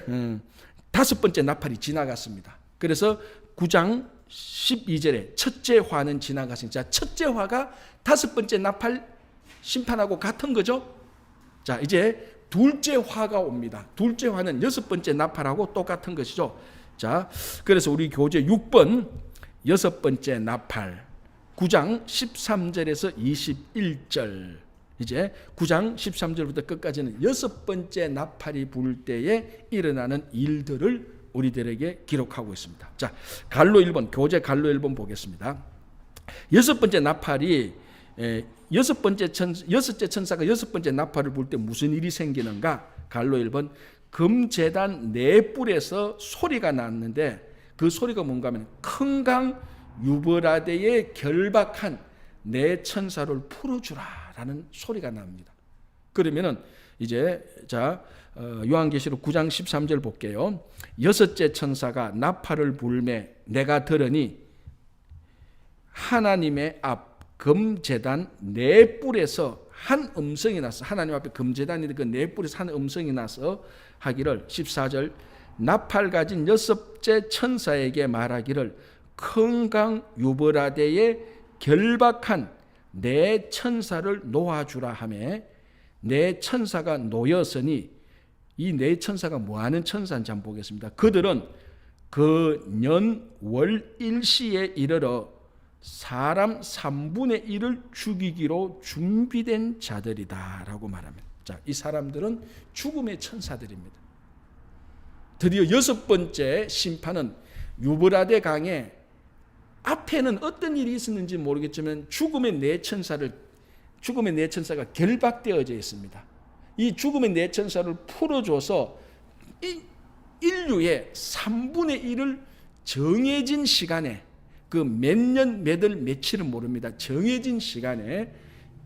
다섯 번째 나팔이 지나갔습니다. 그래서 9장 12절에 첫째 화는 지나갔습니다. 자, 첫째 화가 다섯 번째 나팔 심판하고 같은 거죠. 자, 이제 둘째 화가 옵니다. 둘째 화는 여섯 번째 나팔하고 똑같은 것이죠. 자, 그래서 우리 교재 6번 여섯 번째 나팔 9장 13절에서 21절, 이제 9장 13절부터 끝까지는 여섯 번째 나팔이 불 때에 일어나는 일들을 우리들에게 기록하고 있습니다. 자, 갈로 1번, 교재 갈로 1번 보겠습니다. 여섯 번째 나팔이 여섯째 천사가 여섯 번째 나팔을 불 때 무슨 일이 생기는가? 갈로 1번, 금제단 네 뿔에서 소리가 났는데 그 소리가 뭔가 하면 큰 강 유브라데에 결박한 네 천사를 풀어주라라는 소리가 납니다. 그러면은 이제 자, 요한계시록 9장 13절 볼게요. 여섯째 천사가 나팔을 불매 내가 들으니 하나님의 앞 금제단 네 뿔에서 한 음성이 나서, 하나님 앞에 금제단이 그 네 뿔에서 한 음성이 나서 하기를, 14절, 나팔 가진 여섯째 천사에게 말하기를 큰 강 유브라데에 결박한 네 천사를 놓아주라 하매 네 천사가 놓였으니, 이 네 천사가 뭐하는 천사인지 한번 보겠습니다. 그들은 그 년 월 일시에 이르러 사람 3분의 1을 죽이기로 준비된 자들이다 라고 말합니다. 자, 이 사람들은 죽음의 천사들입니다. 드디어 여섯 번째 심판은 유브라데 강에 앞에는 어떤 일이 있었는지 모르겠지만 죽음의 네 천사가 결박되어져 있습니다. 이 죽음의 네 천사를 풀어줘서 인류의 3분의 1을 정해진 시간에, 그 몇 년, 몇 월, 며칠은 모릅니다. 정해진 시간에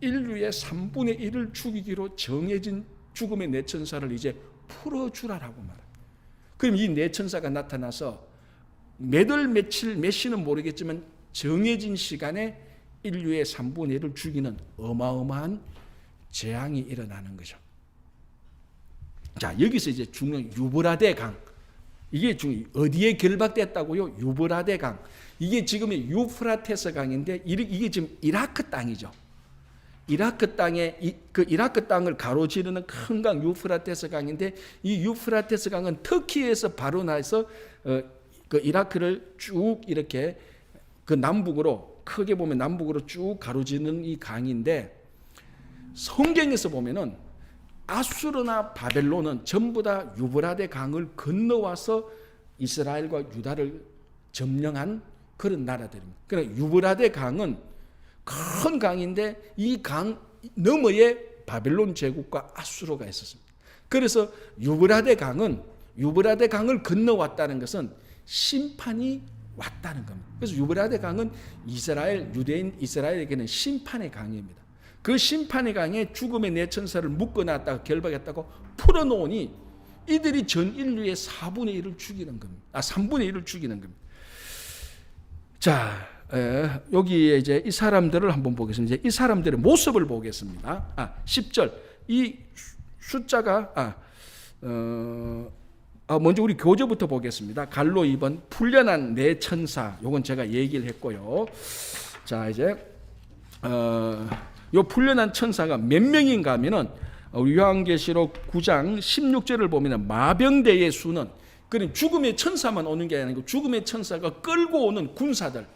인류의 3분의 1을 죽이기로 정해진 죽음의 네 천사를 이제 풀어주라라고 말합니다. 그럼 이 네 천사가 나타나서 몇 월, 며칠, 몇 시는 모르겠지만 정해진 시간에 인류의 3분의 1을 죽이는 어마어마한 재앙이 일어나는 거죠. 자, 여기서 이제 중요한 유브라데 강. 이게 어디에 결박됐다고요? 유브라데 강. 이게 지금의 유프라테스 강인데 이게 지금 이라크 땅이죠. 이라크 땅을 가로지르는 큰 강 유프라테스 강인데, 이 유프라테스 강은 터키에서 바로 나서 그 이라크를 쭉 이렇게 그 남북으로, 크게 보면 남북으로 쭉 가로지르는 이 강인데, 성경에서 보면은 아수르나 바벨론은 전부 다 유브라데 강을 건너와서 이스라엘과 유다를 점령한 그런 나라들입니다. 그러니까 유브라데 강은 큰 강인데 이 강 너머에 바벨론 제국과 아수르가 있었습니다. 그래서 유브라데 강을 건너왔다는 것은 심판이 왔다는 겁니다. 그래서 유브라데 강은 유대인 이스라엘에게는 심판의 강입니다. 그 심판의 강에 죽음의 네 천사를 묶어놨다가 결박했다고 풀어놓으니 이들이 전 인류의 4분의 1을 죽이는 겁니다. 3분의 1을 죽이는 겁니다. 자, 여기에 이제 이 사람들을 한번 보겠습니다. 이제 이 사람들의 모습을 보겠습니다. 10절. 이 숫자가 먼저 우리 교재부터 보겠습니다. 갈로 2번 풀려난 네 천사. 요건 제가 얘기를 했고요. 자, 이제 요 풀려난 천사가 몇 명인가 하면은 우리 요한계시록 9장 16절을 보면 마병대의 수는, 그럼 죽음의 천사만 오는 게 아니고 죽음의 천사가 끌고 오는 군사들,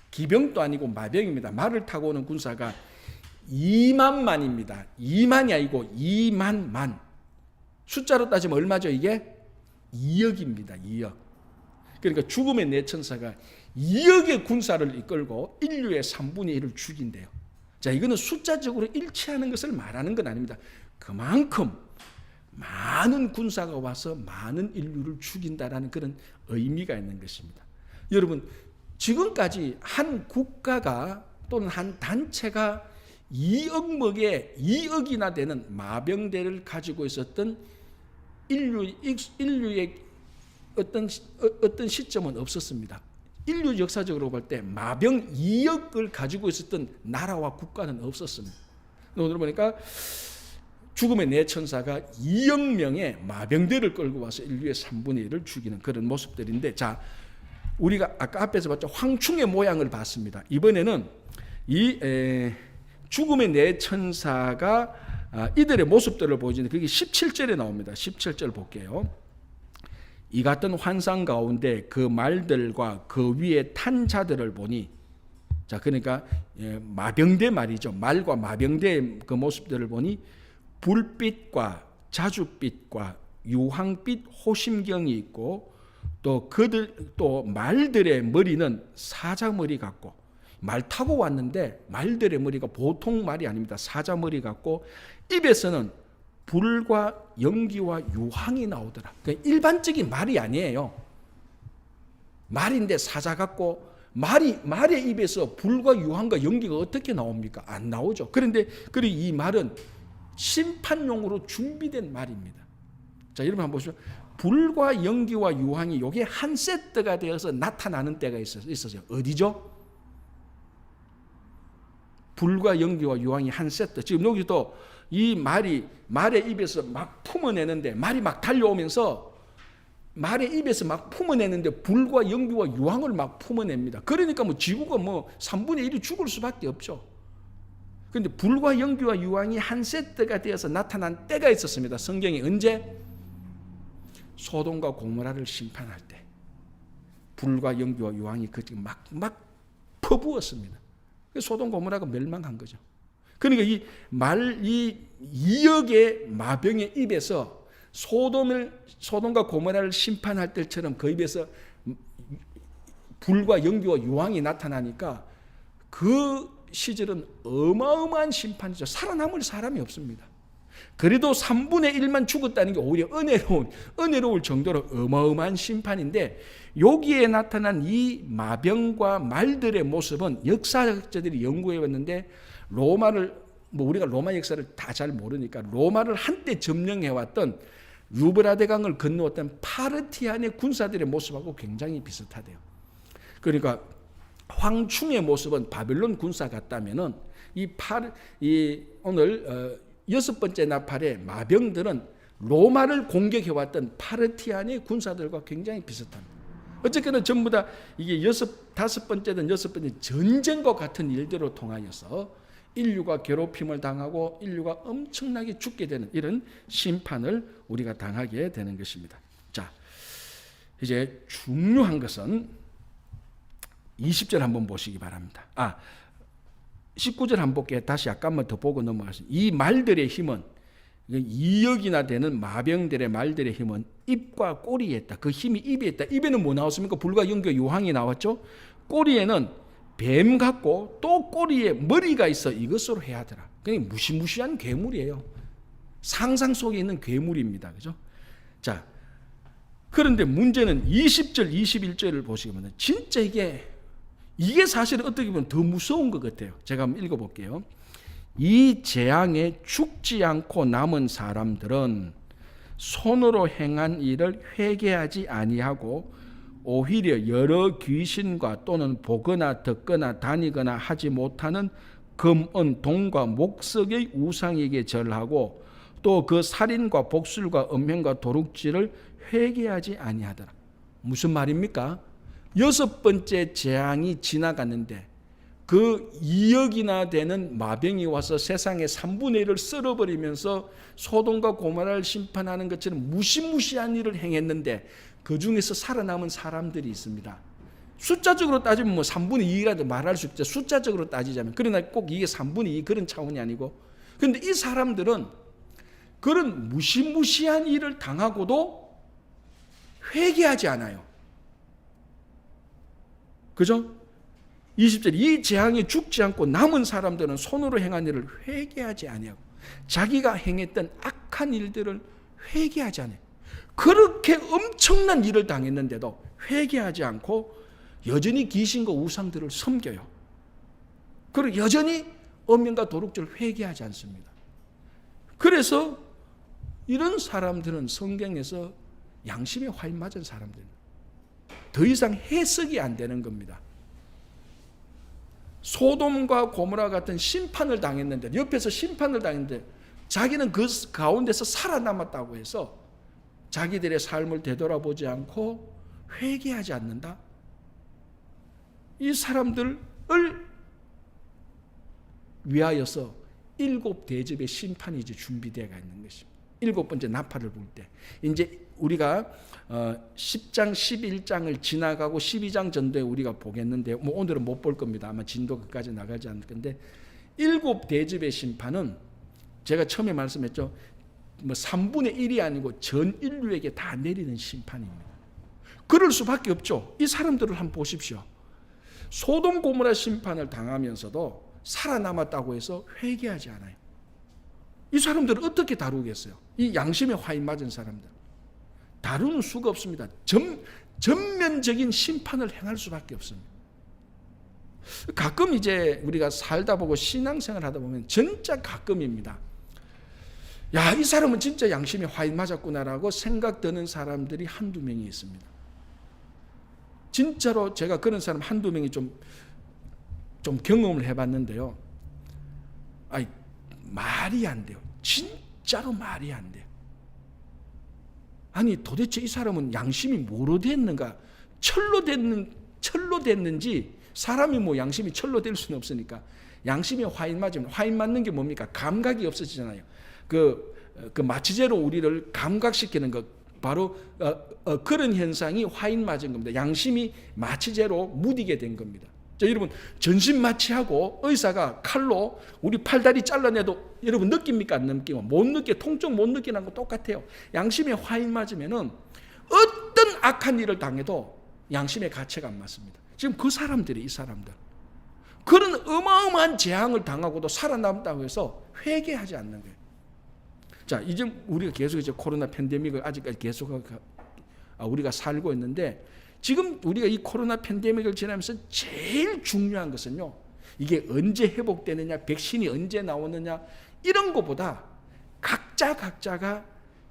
기병도 아니고 마병입니다. 말을 타고 오는 군사가 2만만입니다. 2만이 아니고 2만만. 숫자로 따지면 얼마죠 이게? 2억입니다. 2억. 그러니까 죽음의 네 천사가 2억의 군사를 이끌고 인류의 3분의 1을 죽인대요. 자, 이거는 숫자적으로 일치하는 것을 말하는 건 아닙니다. 그만큼 많은 군사가 와서 많은 인류를 죽인다라는 그런 의미가 있는 것입니다. 여러분, 지금까지 한 국가가 또는 한 단체가 2억 먹의 2억이나 되는 마병대를 가지고 있었던 인류의 어떤 시점은 없었습니다. 인류 역사적으로 볼 때 마병 2억을 가지고 있었던 나라와 국가는 없었습니다. 오늘 보니까 죽음의 네 천사가 2억 명의 마병대를 끌고 와서 인류의 3분의 1을 죽이는 그런 모습들인데, 자, 우리가 아까 앞에서 봤죠. 황충의 모양을 봤습니다. 이번에는 이 죽음의 네 천사가 이들의 모습들을 보여주는데 그게 17절에 나옵니다. 17절 볼게요. 이 같은 환상 가운데 그 말들과 그 위에 탄 자들을 보니, 자, 그러니까 마병대 말이죠. 말과 마병대의 그 모습들을 보니 불빛과 자줏빛과 유황빛 호심경이 있고, 또 말들의 머리는 사자머리 같고, 말 타고 왔는데 말들의 머리가 보통 말이 아닙니다. 사자머리 같고, 입에서는 불과 연기와 유황이 나오더라. 그러니까 일반적인 말이 아니에요. 말인데 사자 같고, 말의 입에서 불과 유황과 연기가 어떻게 나옵니까? 안 나오죠. 그런데 이 말은 심판용으로 준비된 말입니다. 자, 여러분 한번 보시죠. 불과 연기와 유황이 이게 한 세트가 되어서 나타나는 때가 있었어요. 어디죠? 불과 연기와 유황이 한 세트. 지금 여기도 이 말의 입에서 막 품어내는데, 말이 막 달려오면서 말의 입에서 막 품어내는데 불과 연기와 유황을 막 품어냅니다. 그러니까 지구가 3분의 1이 죽을 수밖에 없죠. 그런데 불과 연기와 유황이 한 세트가 되어서 나타난 때가 있었습니다. 성경에 언제? 소돔과 고모라를 심판할 때 불과 연기와 유황이 막 퍼부었습니다. 소돔 고모라가 멸망한 거죠. 그러니까 이 2억의 마병의 입에서 소돔과 고모라를 심판할 때처럼 그 입에서 불과 연기와 유황이 나타나니까 그 시절은 어마어마한 심판이죠. 살아남을 사람이 없습니다. 그래도 3분의 1만 죽었다는 게 오히려 은혜로울 정도로 어마어마한 심판인데, 여기에 나타난 이 마병과 말들의 모습은 역사학자들이 연구해 왔는데, 우리가 로마 역사를 다 잘 모르니까 로마를 한때 점령해 왔던 유브라데 강을 건너왔던 파르티안의 군사들의 모습하고 굉장히 비슷하대요. 그러니까 황충의 모습은 바벨론 군사 같다면은 오늘 6번째 나팔의 마병들은 로마를 공격해왔던 파르티안의 군사들과 굉장히 비슷합니다. 어쨌거나 전부 다 이게 5번째든 6번째 전쟁과 같은 일대로 통하여서 인류가 괴롭힘을 당하고 인류가 엄청나게 죽게 되는 이런 심판을 우리가 당하게 되는 것입니다. 자, 이제 중요한 것은 20절 한번 보시기 바랍니다. 19절 한번 볼게요. 다시 약간만 더 보고 넘어가겠습니다. 이 말들의 힘은 2억이나 되는 마병들의 말들의 힘은 입과 꼬리에 있다. 그 힘이 입에 있다. 입에는 뭐 나왔습니까? 불과 연기와 유황이 나왔죠. 꼬리에는 뱀 같고 또 꼬리에 머리가 있어 이것으로 해야 하더라. 그냥 무시무시한 괴물이에요. 상상 속에 있는 괴물입니다. 그죠? 자, 그런데 문제는 20절, 21절을 보시면 진짜 이게 사실은 어떻게 보면 더 무서운 것 같아요. 제가 한번 읽어볼게요. 이 재앙에 죽지 않고 남은 사람들은 손으로 행한 일을 회개하지 아니하고 오히려 여러 귀신과 또는 보거나 듣거나 다니거나 하지 못하는 금, 은, 동과 목석의 우상에게 절하고 또 그 살인과 복술과 음행과 도둑질을 회개하지 아니하더라. 무슨 말입니까? 6번째 재앙이 지나갔는데 그 2억이나 되는 마병이 와서 세상의 3분의 1을 쓸어버리면서 소돔과 고모라를 심판하는 것처럼 무시무시한 일을 행했는데 그 중에서 살아남은 사람들이 있습니다. 숫자적으로 따지면 3분의 2라도 말할 수 있죠. 숫자적으로 따지자면. 그러나 꼭 이게 3분의 2 그런 차원이 아니고, 그런데 이 사람들은 그런 무시무시한 일을 당하고도 회개하지 않아요. 그죠? 20절 이 재앙에 죽지 않고 남은 사람들은 손으로 행한 일을 회개하지 아니하고 자기가 행했던 악한 일들을 회개하지 않아요. 그렇게 엄청난 일을 당했는데도 회개하지 않고 여전히 귀신과 우상들을 섬겨요. 그리고 여전히 엄연과 도둑질을 회개하지 않습니다. 그래서 이런 사람들은 성경에서 양심에 화인 맞은 사람들입니다. 더 이상 해석이 안 되는 겁니다. 소돔과 고모라 같은 심판을 당했는데, 옆에서 심판을 당했는데 자기는 그 가운데서 살아남았다고 해서 자기들의 삶을 되돌아보지 않고 회개하지 않는다. 이 사람들을 위하여서 7대접의 심판이 이제 준비되어 있는 것입니다. 7번째 나팔을 불 때 이제 우리가 10장 11장을 지나가고 12장 전도에 우리가 보겠는데 뭐 오늘은 못 볼 겁니다. 아마 진도 끝까지 나가지 않을 건데 7대접의 심판은 제가 처음에 말씀했죠. 뭐 3분의 1이 아니고 전 인류에게 다 내리는 심판입니다. 그럴 수밖에 없죠. 이 사람들을 한번 보십시오. 소돔 고모라 심판을 당하면서도 살아남았다고 해서 회개하지 않아요. 이 사람들을 어떻게 다루겠어요? 이 양심에 화인 맞은 사람들 다루는 수가 없습니다. 전면적인 심판을 행할 수밖에 없습니다. 가끔 이제 우리가 살다 보고 신앙생활 하다 보면 진짜 가끔입니다. 야, 이 사람은 진짜 양심에 화인 맞았구나라고 생각드는 사람들이 한두 명이 있습니다. 진짜로 제가 그런 사람 한두 명이 좀 경험을 해봤는데요. 아니, 말이 안 돼요. 진짜로 말이 안 돼요. 아니, 도대체 이 사람은 양심이 뭐로 됐는가? 철로 됐는지, 사람이 뭐 양심이 철로 될 수는 없으니까 양심에 화인 맞으면, 화인 맞는 게 뭡니까? 감각이 없어지잖아요. 그 마취제로 우리를 감각시키는 것, 바로 그런 현상이 화인 맞은 겁니다. 양심이 마취제로 무디게 된 겁니다. 자, 여러분, 전신 마취하고 의사가 칼로 우리 팔다리 잘라내도 여러분 느낍니까? 안 느끼고 못 느껴, 통증 못 느끼는 거 똑같아요. 양심에 화인 맞으면은 어떤 악한 일을 당해도 양심의 가치가 안 맞습니다. 지금 그 사람들이, 이 사람들 그런 어마어마한 재앙을 당하고도 살아남았다고 해서 회개하지 않는 거예요. 자, 이제 우리가 계속 이제 코로나 팬데믹을 아직까지 계속 우리가 살고 있는데, 지금 우리가 이 코로나 팬데믹을 지나면서 제일 중요한 것은요, 이게 언제 회복되느냐, 백신이 언제 나오느냐, 이런 것보다 각자가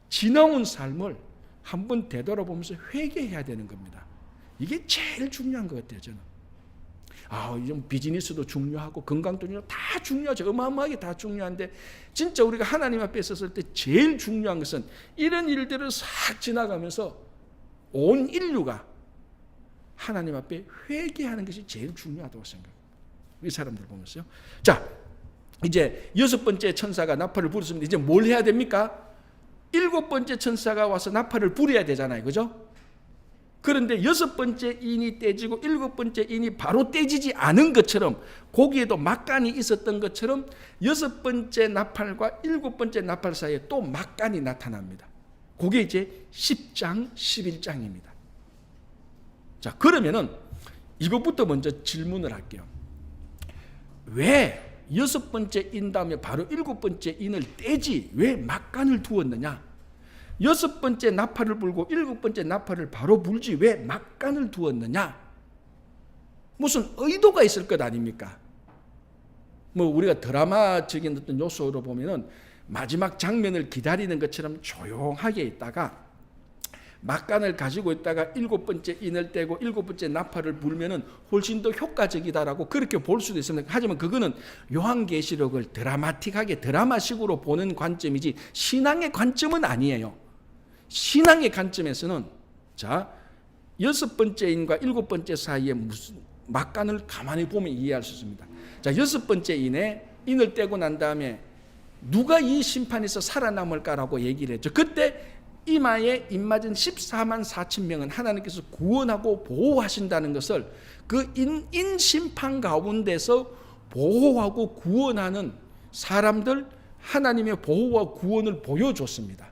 지나온 삶을 한번 되돌아보면서 회개해야 되는 겁니다. 이게 제일 중요한 것 같아요, 저는. 이런 비즈니스도 중요하고 건강도 중요하고 다 중요하죠. 어마어마하게 다 중요한데, 진짜 우리가 하나님 앞에 섰을 때 제일 중요한 것은 이런 일들을 싹 지나가면서 온 인류가 하나님 앞에 회개하는 것이 제일 중요하다고 생각합니다. 이 사람들 보면서요. 자, 이제 6번째 천사가 나팔을 불었습니다. 이제 뭘 해야 됩니까? 7번째 천사가 와서 나팔을 불어야 되잖아요. 그죠? 그런데 6번째 인이 떼지고 7번째 인이 바로 떼지지 않은 것처럼, 거기에도 막간이 있었던 것처럼 6번째 나팔과 7번째 나팔 사이에 또 막간이 나타납니다. 그게 이제 10장, 11장입니다. 자, 그러면은 이것부터 먼저 질문을 할게요. 왜 6번째 인 다음에 바로 7번째 인을 떼지 왜 막간을 두었느냐? 6번째 나팔을 불고 7번째 나팔을 바로 불지 왜 막간을 두었느냐? 무슨 의도가 있을 것 아닙니까? 뭐 우리가 드라마적인 어떤 요소로 보면은 마지막 장면을 기다리는 것처럼 조용하게 있다가 막간을 가지고 있다가 7번째 인을 떼고 7번째 나팔을 불면은 훨씬 더 효과적이다라고 그렇게 볼 수도 있습니다. 하지만 그거는 요한계시록을 드라마틱하게 드라마식으로 보는 관점이지 신앙의 관점은 아니에요. 신앙의 관점에서는 자, 6번째 인과 7번째 사이에 무슨 막간을 가만히 보면 이해할 수 있습니다. 자, 6번째 인을 떼고 난 다음에 누가 이 심판에서 살아남을까라고 얘기를 했죠. 그때 이마에 입맞은 14만 4천 명은 하나님께서 구원하고 보호하신다는 것을 그 인심판 가운데서 보호하고 구원하는 사람들, 하나님의 보호와 구원을 보여줬습니다.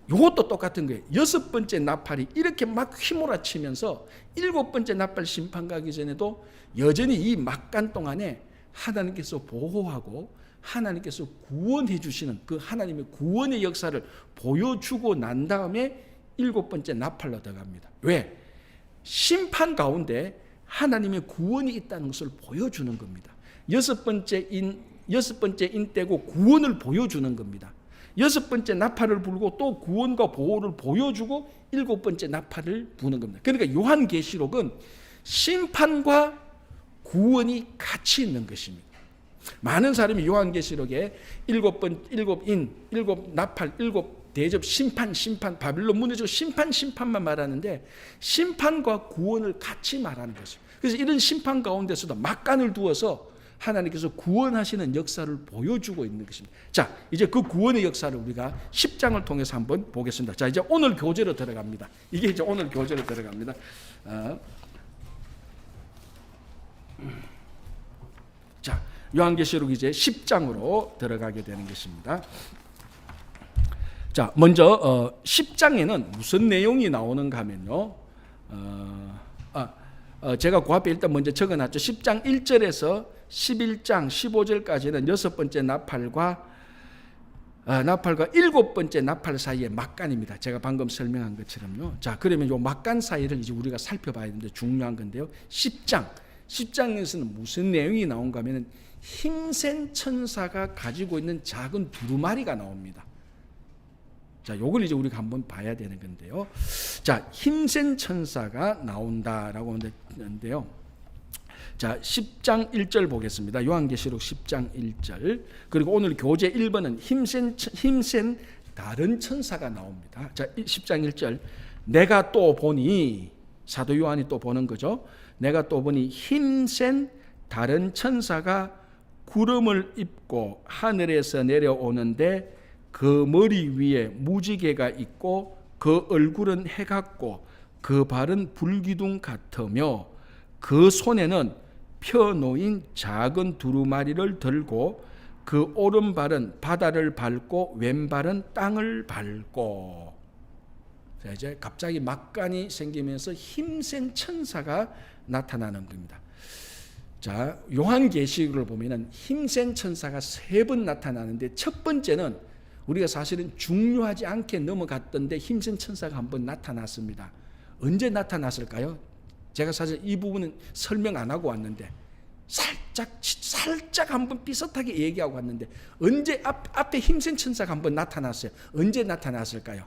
이것도 똑같은 거예요. 6번째 나팔이 이렇게 막 휘몰아치면서 7번째 나팔 심판 가기 전에도 여전히 이 막간 동안에 하나님께서 보호하고 하나님께서 구원해 주시는 그 하나님의 구원의 역사를 보여주고 난 다음에 7번째 나팔로 들어갑니다. 왜? 심판 가운데 하나님의 구원이 있다는 것을 보여주는 겁니다. 6번째 인 때고 구원을 보여주는 겁니다. 6번째 나팔을 불고 또 구원과 보호를 보여주고 7번째 나팔을 부는 겁니다. 그러니까 요한계시록은 심판과 구원이 같이 있는 것입니다. 많은 사람이 요한계시록에 7 나팔, 7 대접, 심판, 바빌론 무너지고 심판만 말하는데 심판과 구원을 같이 말하는 것이죠. 그래서 이런 심판 가운데서도 막간을 두어서 하나님께서 구원하시는 역사를 보여주고 있는 것입니다. 자, 이제 그 구원의 역사를 우리가 10장을 통해서 한번 보겠습니다. 자, 이제 오늘 교재로 들어갑니다. 이게 이제 오늘 교재로 들어갑니다. 자, 요한계시록 이제 10장으로 들어가게 되는 것입니다. 자, 먼저 10장에는 무슨 내용이 나오는가 하면요. 제가 그 앞에 일단 먼저 적어놨죠. 10장 1절에서 11장 15절까지는 6번째 나팔과 7번째 나팔 사이의 막간입니다. 제가 방금 설명한 것처럼요. 자, 그러면 이 막간 사이를 이제 우리가 살펴봐야 되는데 중요한 건데요. 10장에서는 무슨 내용이 나온가 하면 힘센 천사가 가지고 있는 작은 두루마리가 나옵니다. 자, 요걸 이제 우리가 한번 봐야 되는 건데요. 자, 힘센 천사가 나온다라고 하는데요. 자, 10장 1절 보겠습니다. 요한계시록 10장 1절. 그리고 오늘 교재 1번은 힘센 다른 천사가 나옵니다. 자, 10장 1절. 내가 또 보니, 사도 요한이 또 보는 거죠. 내가 또 보니 힘센 다른 천사가 구름을 입고 하늘에서 내려오는데 그 머리 위에 무지개가 있고 그 얼굴은 해 같고 그 발은 불기둥 같으며 그 손에는 펴놓인 작은 두루마리를 들고 그 오른발은 바다를 밟고 왼발은 땅을 밟고. 자, 이제 갑자기 막간이 생기면서 힘센 천사가 나타나는 겁니다. 자, 요한계시록을 보면은 힘센 천사가 3번 나타나는데 첫 번째는 우리가 사실은 중요하지 않게 넘어갔던데 힘센 천사가 한번 나타났습니다. 언제 나타났을까요? 제가 사실 이 부분은 설명 안 하고 왔는데 살짝 한번 삐끗하게 얘기하고 왔는데 언제 앞에 힘센 천사가 한번 나타났어요. 언제 나타났을까요?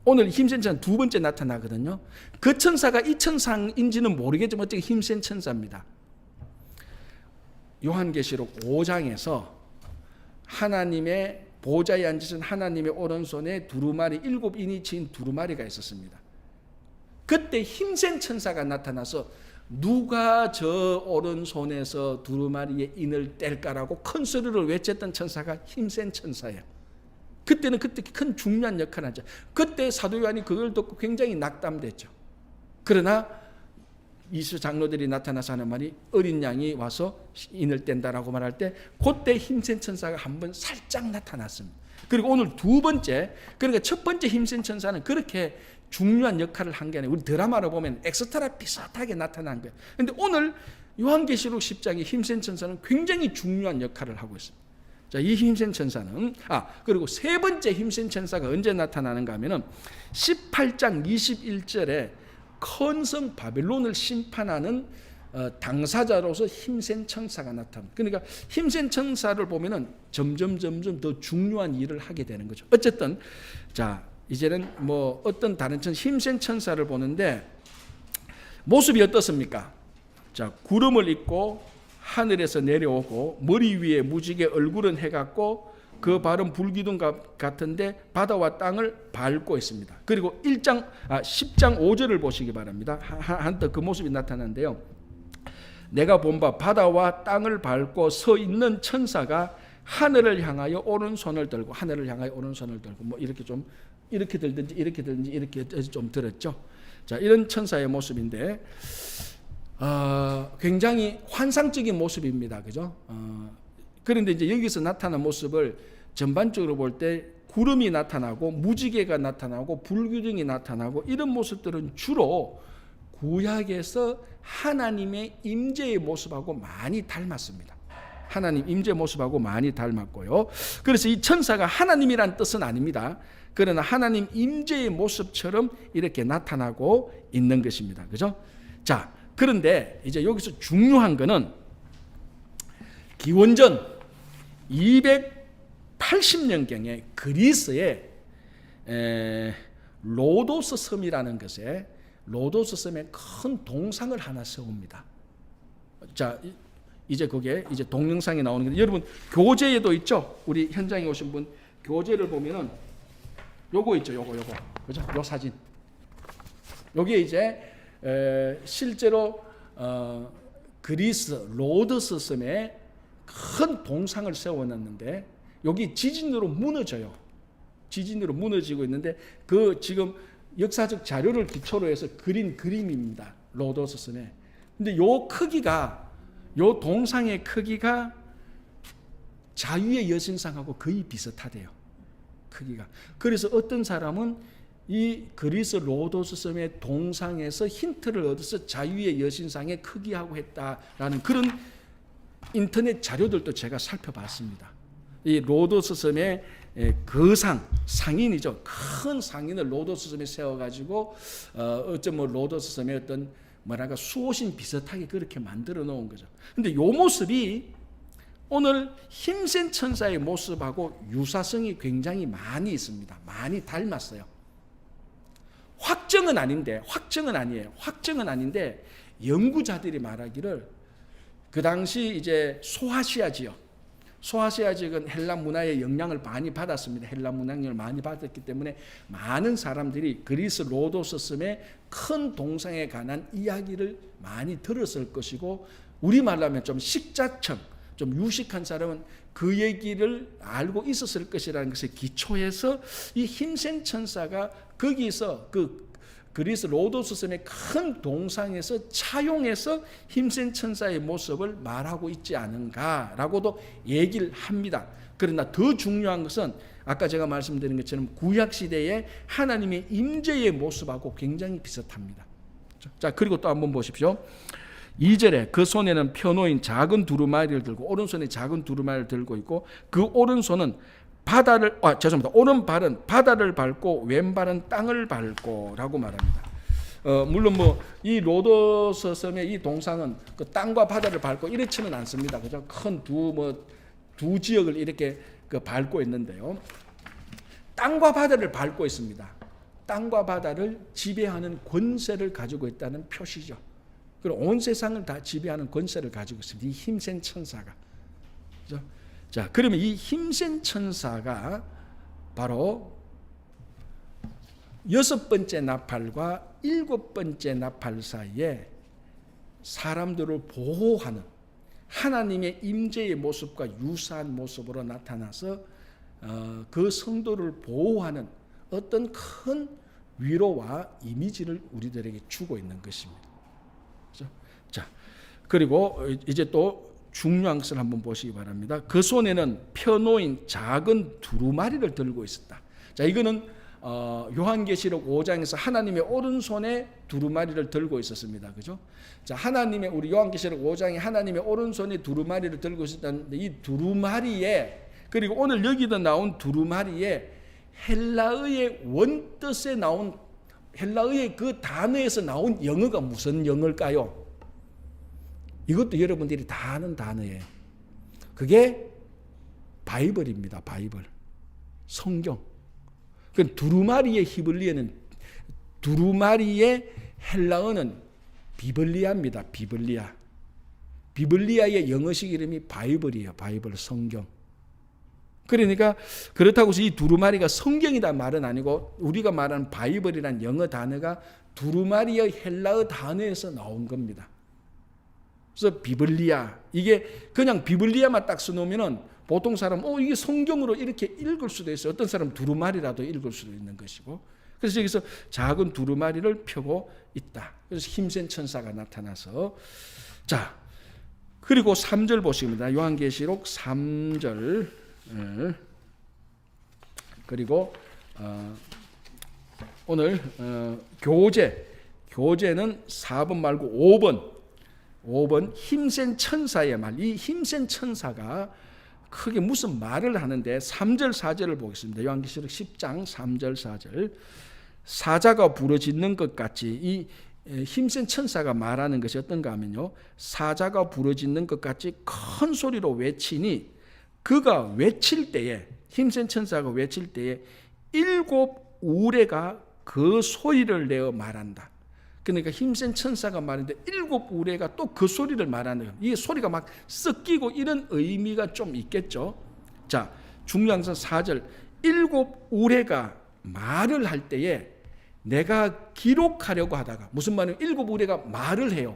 오늘 힘센 천사 두 번째 나타나거든요. 그 천사가 이 천사인지는 모르겠지만 어쨌든 힘센 천사입니다. 요한계시록 5장에서 하나님의 보좌에 앉으신 하나님의 오른손에 두루마리 7인이 친 두루마리가 있었습니다. 그때 힘센 천사가 나타나서 누가 저 오른손에서 두루마리의 인을 뗄까라고 큰 소리를 외쳤던 천사가 힘센 천사예요. 그때는 그때 큰 중요한 역할을 하죠. 그때 사도 요한이 그걸 듣고 굉장히 낙담됐죠. 그러나 이스 장로들이 나타나서 하는 말이 어린 양이 와서 인을 뗀다라고 말할 때 그때 힘센 천사가 한번 살짝 나타났습니다. 그리고 오늘 두 번째, 그러니까 첫 번째 힘센 천사는 그렇게 중요한 역할을 한 게 아니라 우리 드라마를 보면 엑스트라 비슷하게 나타난 거예요. 그런데 오늘 요한계시록 10장의 힘센 천사는 굉장히 중요한 역할을 하고 있습니다. 자, 이 힘센 천사는 그리고 세 번째 힘센 천사가 언제 나타나는가 하면은 18장 21절에 큰 성 바벨론을 심판하는 당사자로서 힘센 천사가 나타납니다. 그러니까 힘센 천사를 보면은 점점 더 중요한 일을 하게 되는 거죠. 어쨌든 자, 이제는 뭐 어떤 다른 힘센 천사를 보는데 모습이 어떻습니까? 자, 구름을 입고 하늘에서 내려오고 머리 위에 무지개, 얼굴은 해 같고 그 발은 불기둥 같은데 바다와 땅을 밟고 있습니다. 그리고 10장 5절을 보시기 바랍니다. 한때 그 모습이 나타나는데요. 내가 본 바 바다와 땅을 밟고 서 있는 천사가 하늘을 향하여 오른손을 들고 뭐 이렇게 좀 이렇게 들든지 이렇게 좀 들었죠. 자, 이런 천사의 모습인데 굉장히 환상적인 모습입니다. 그죠? 그런데 이제 여기서 나타난 모습을 전반적으로 볼 때 구름이 나타나고 무지개가 나타나고 불기둥이 나타나고 이런 모습들은 주로 구약에서 하나님의 임재의 모습하고 많이 닮았습니다. 하나님 임재 모습하고 많이 닮았고요. 그래서 이 천사가 하나님이란 뜻은 아닙니다. 그러나 하나님 임재의 모습처럼 이렇게 나타나고 있는 것입니다. 그죠? 자, 그런데 이제 여기서 중요한 거는 기원전 280년경에 그리스의 로도스 섬이라는 것에 로도스 섬에 큰 동상을 하나 세웁니다. 자, 이제 그게 이제 동영상이 나오는 건데 여러분 교재에도 있죠. 우리 현장에 오신 분 교재를 보면은 요거 있죠. 요거 그죠? 요 사진. 여기에 이제 실제로 그리스 로도스 섬에 큰 동상을 세워놨는데 여기 지진으로 무너져요. 지진으로 무너지고 있는데 그 지금 역사적 자료를 기초로 해서 그린 그림입니다. 로도스 섬에. 근데 요 크기가 요 동상의 크기가 자유의 여신상하고 거의 비슷하대요. 크기가. 그래서 어떤 사람은 이 그리스 로도스 섬의 동상에서 힌트를 얻어서 자유의 여신상의 크기하고 했다라는 그런 인터넷 자료들도 제가 살펴봤습니다. 이 로도스 섬의 상인이죠. 큰 상인을 로도스 섬에 세워가지고 어쩜 뭐 로도스 섬의 어떤 뭐랄까 수호신 비슷하게 그렇게 만들어 놓은 거죠. 근데 요 모습이 오늘 힘센 천사의 모습하고 유사성이 굉장히 많이 있습니다. 많이 닮았어요. 확정은 아닌데 연구자들이 말하기를 그 당시 이제 소아시아 지역은 헬라 문화의 영향을 많이 받았습니다. 헬라 문화 영향을 많이 받았기 때문에 많은 사람들이 그리스 로도스 섬의 큰 동상에 관한 이야기를 많이 들었을 것이고 우리말로 하면 좀 식자청, 좀 유식한 사람은 그 얘기를 알고 있었을 것이라는 것에 기초해서 이 힘센 천사가 거기서 그 그리스 로도스 섬의 큰 동상에서 차용해서 힘센 천사의 모습을 말하고 있지 않은가라고도 얘기를 합니다. 그러나 더 중요한 것은 아까 제가 말씀드린 것처럼 구약시대의 하나님의 임재의 모습하고 굉장히 비슷합니다. 자, 그리고 또 한번 보십시오. 2절에 그 손에는 펴놓인 작은 두루마리를 들고 오른손에 작은 두루마리를 들고 있고 그 오른손은 오른발은 바다를 밟고 왼발은 땅을 밟고라고 말합니다. 물론 뭐 이 로도스 섬의 이 동상은 그 땅과 바다를 밟고 이렇지는 않습니다. 그죠? 큰 두 지역을 이렇게 밟고 있는데요. 땅과 바다를 밟고 있습니다. 땅과 바다를 지배하는 권세를 가지고 있다는 표시죠. 그리고 온 세상을 다 지배하는 권세를 가지고 있습니다. 이 힘센 천사가. 그죠? 자, 그러면 이 힘센 천사가 바로 6번째 나팔과 7번째 나팔 사이에 사람들을 보호하는 하나님의 임재의 모습과 유사한 모습으로 나타나서 그 성도를 보호하는 어떤 큰 위로와 이미지를 우리들에게 주고 있는 것입니다. 그렇죠? 자, 그리고 이제 또 중요한 것을 한번 보시기 바랍니다. 그 손에는 펴놓인 작은 두루마리를 들고 있었다. 자, 이거는 요한계시록 5장에서 하나님의 오른손에 두루마리를 들고 있었습니다. 그죠? 자, 우리 요한계시록 5장에 하나님의 오른손에 두루마리를 들고 있었다는데 이 두루마리에 그리고 오늘 여기도 나온 두루마리에 헬라어의 원뜻에 나온 헬라어의 그 단어에서 나온 영어가 무슨 영어일까요? 이것도 여러분들이 다 아는 단어예요. 그게 바이블입니다. 바이블. 성경. 그 두루마리의 히브리어는 두루마리의 헬라어는 비블리아입니다. 비블리아. 비블리아의 영어식 이름이 바이블이에요. 바이블 성경. 그러니까 그렇다고 해서 이 두루마리가 성경이다 말은 아니고 우리가 말하는 바이블이란 영어 단어가 두루마리의 헬라어 단어에서 나온 겁니다. 그래서 비블리아 이게 그냥 비블리아만 딱 써놓으면은 보통 사람 이게 성경으로 이렇게 읽을 수도 있어요. 어떤 사람 두루마리라도 읽을 수도 있는 것이고 그래서 여기서 작은 두루마리를 펴고 있다. 그래서 힘센 천사가 나타나서 자 그리고 3절 보십니다. 요한계시록 3절 그리고 오늘 교재는 4번 말고 5번 힘센 천사의 말. 이 힘센 천사가 크게 무슨 말을 하는데 3절 4절을 보겠습니다. 요한계시록 10장 3절 4절. 사자가 부르짖는 것 같이 이 힘센 천사가 말하는 것이 어떤가 하면요, 사자가 부르짖는 것 같이 큰 소리로 외치니 그가 외칠 때에, 힘센 천사가 외칠 때에 7 우레가 그 소리를 내어 말한다. 그러니까 힘센 천사가 말하는데 7 우레가 또 그 소리를 말하는 거예요. 이 소리가 막 섞이고 이런 의미가 좀 있겠죠. 자, 중요한 것은 4절 7 우레가 말을 할 때에 내가 기록하려고 하다가, 무슨 말이냐면 7 우레가 말을 해요.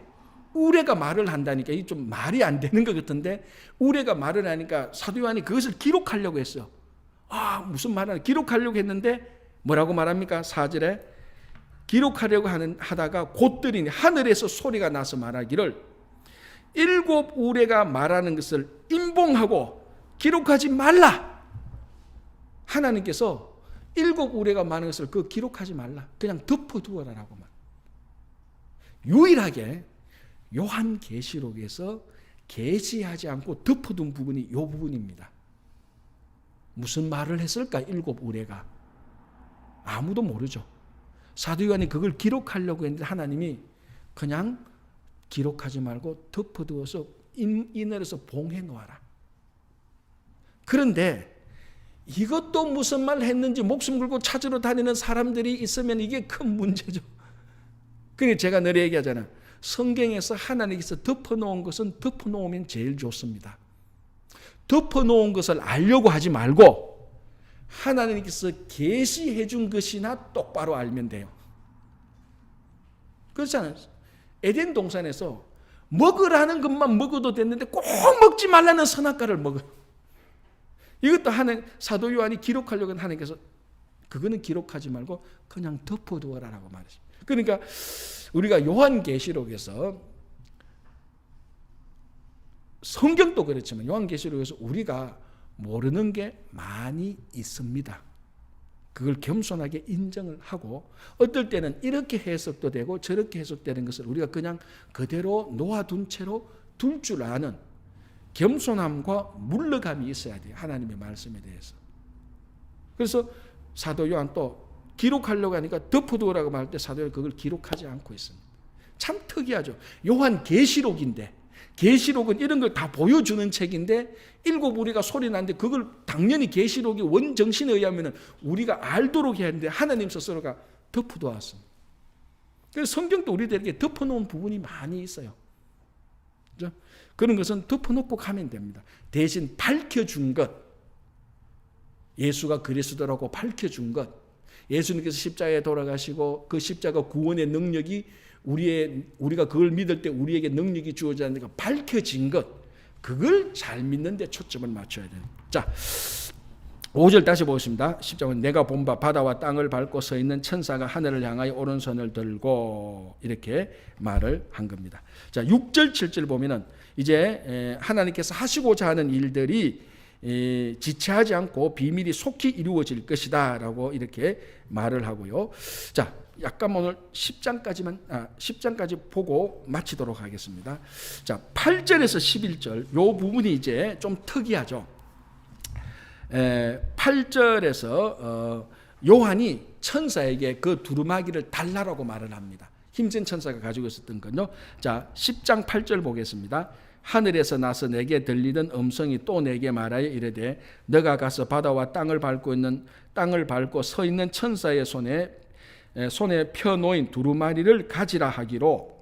우레가 말을 한다니까 이게 좀 말이 안 되는 것 같은데, 우레가 말을 하니까 사도 요한이 그것을 기록하려고 했어요. 무슨 말을 기록하려고 했는데 뭐라고 말합니까? 4절에 기록하려고 하다가 곧들이니 하늘에서 소리가 나서 말하기를 7 우레가 말하는 것을 임봉하고 기록하지 말라. 하나님께서 7 우레가 말하는 것을 그 기록하지 말라. 그냥 덮어두어라라고 말. 유일하게 요한계시록에서 계시하지 않고 덮어둔 부분이 이 부분입니다. 무슨 말을 했을까? 7 우레가. 아무도 모르죠. 사도 요한이 그걸 기록하려고 했는데 하나님이 그냥 기록하지 말고 덮어두어서 이늘에서 봉해 놓아라. 그런데 이것도 무슨 말 했는지 목숨 걸고 찾으러 다니는 사람들이 있으면 이게 큰 문제죠. 그러니까 제가 늘 얘기하잖아요. 성경에서 하나님께서 덮어놓은 것은 덮어놓으면 제일 좋습니다. 덮어놓은 것을 알려고 하지 말고 하나님께서 계시해 준 것이나 똑바로 알면 돼요. 그렇잖아요. 에덴 동산에서 먹으라는 것만 먹어도 됐는데 꼭 먹지 말라는 선악과를 먹어요. 이것도 사도 요한이 기록하려고 하는 하나님께서 그거는 기록하지 말고 그냥 덮어두어라라고 말했습니다. 그러니까 우리가 요한계시록에서, 성경도 그렇지만 요한계시록에서 우리가 모르는 게 많이 있습니다. 그걸 겸손하게 인정을 하고, 어떨 때는 이렇게 해석도 되고 저렇게 해석되는 것을 우리가 그냥 그대로 놓아둔 채로 둘 줄 아는 겸손함과 물러감이 있어야 돼요. 하나님의 말씀에 대해서. 그래서 사도 요한 또 기록하려고 하니까 덮어두어라고 말할 때 사도 요한 그걸 기록하지 않고 있습니다. 참 특이하죠. 요한 계시록인데, 계시록은 이런 걸 다 보여주는 책인데 7 우리가 소리 나는데 그걸 당연히 계시록이 원정신에 의하면 우리가 알도록 해야 하는데 하나님 스스로가 덮어두었습니다. 그래서 성경도 우리들에게 덮어놓은 부분이 많이 있어요. 그렇죠? 그런 것은 덮어놓고 가면 됩니다. 대신 밝혀준 것, 예수가 그리스도라고 밝혀준 것, 예수님께서 십자가에 돌아가시고 그 십자가 구원의 능력이 우리가 그걸 믿을 때 우리에게 능력이 주어져 있는 것, 밝혀진 것, 그걸 잘 믿는 데 초점을 맞춰야 돼요. 자, 5절 다시 보겠습니다. 10절은 내가 본 바 바다와 땅을 밟고 서 있는 천사가 하늘을 향하여 오른손을 들고, 이렇게 말을 한 겁니다. 자, 6절 7절 보면은 이제 하나님께서 하시고자 하는 일들이 지체하지 않고 비밀이 속히 이루어질 것이다 라고 이렇게 말을 하고요. 자, 약간 오늘 10장까지 보고 마치도록 하겠습니다. 자, 8절에서 11절 요 부분이 이제 좀 특이하죠. 8절에서 요한이 천사에게 그 두루마기를 달라라고 말을 합니다. 힘센 천사가 가지고 있었던 건요. 자, 10장 8절 보겠습니다. 하늘에서 나서 내게 들리던 음성이 또 내게 말하여 이르되 너가 가서 바다와 땅을 밟고 서 있는 천사의 손에 펴놓인 두루마리를 가지라 하기로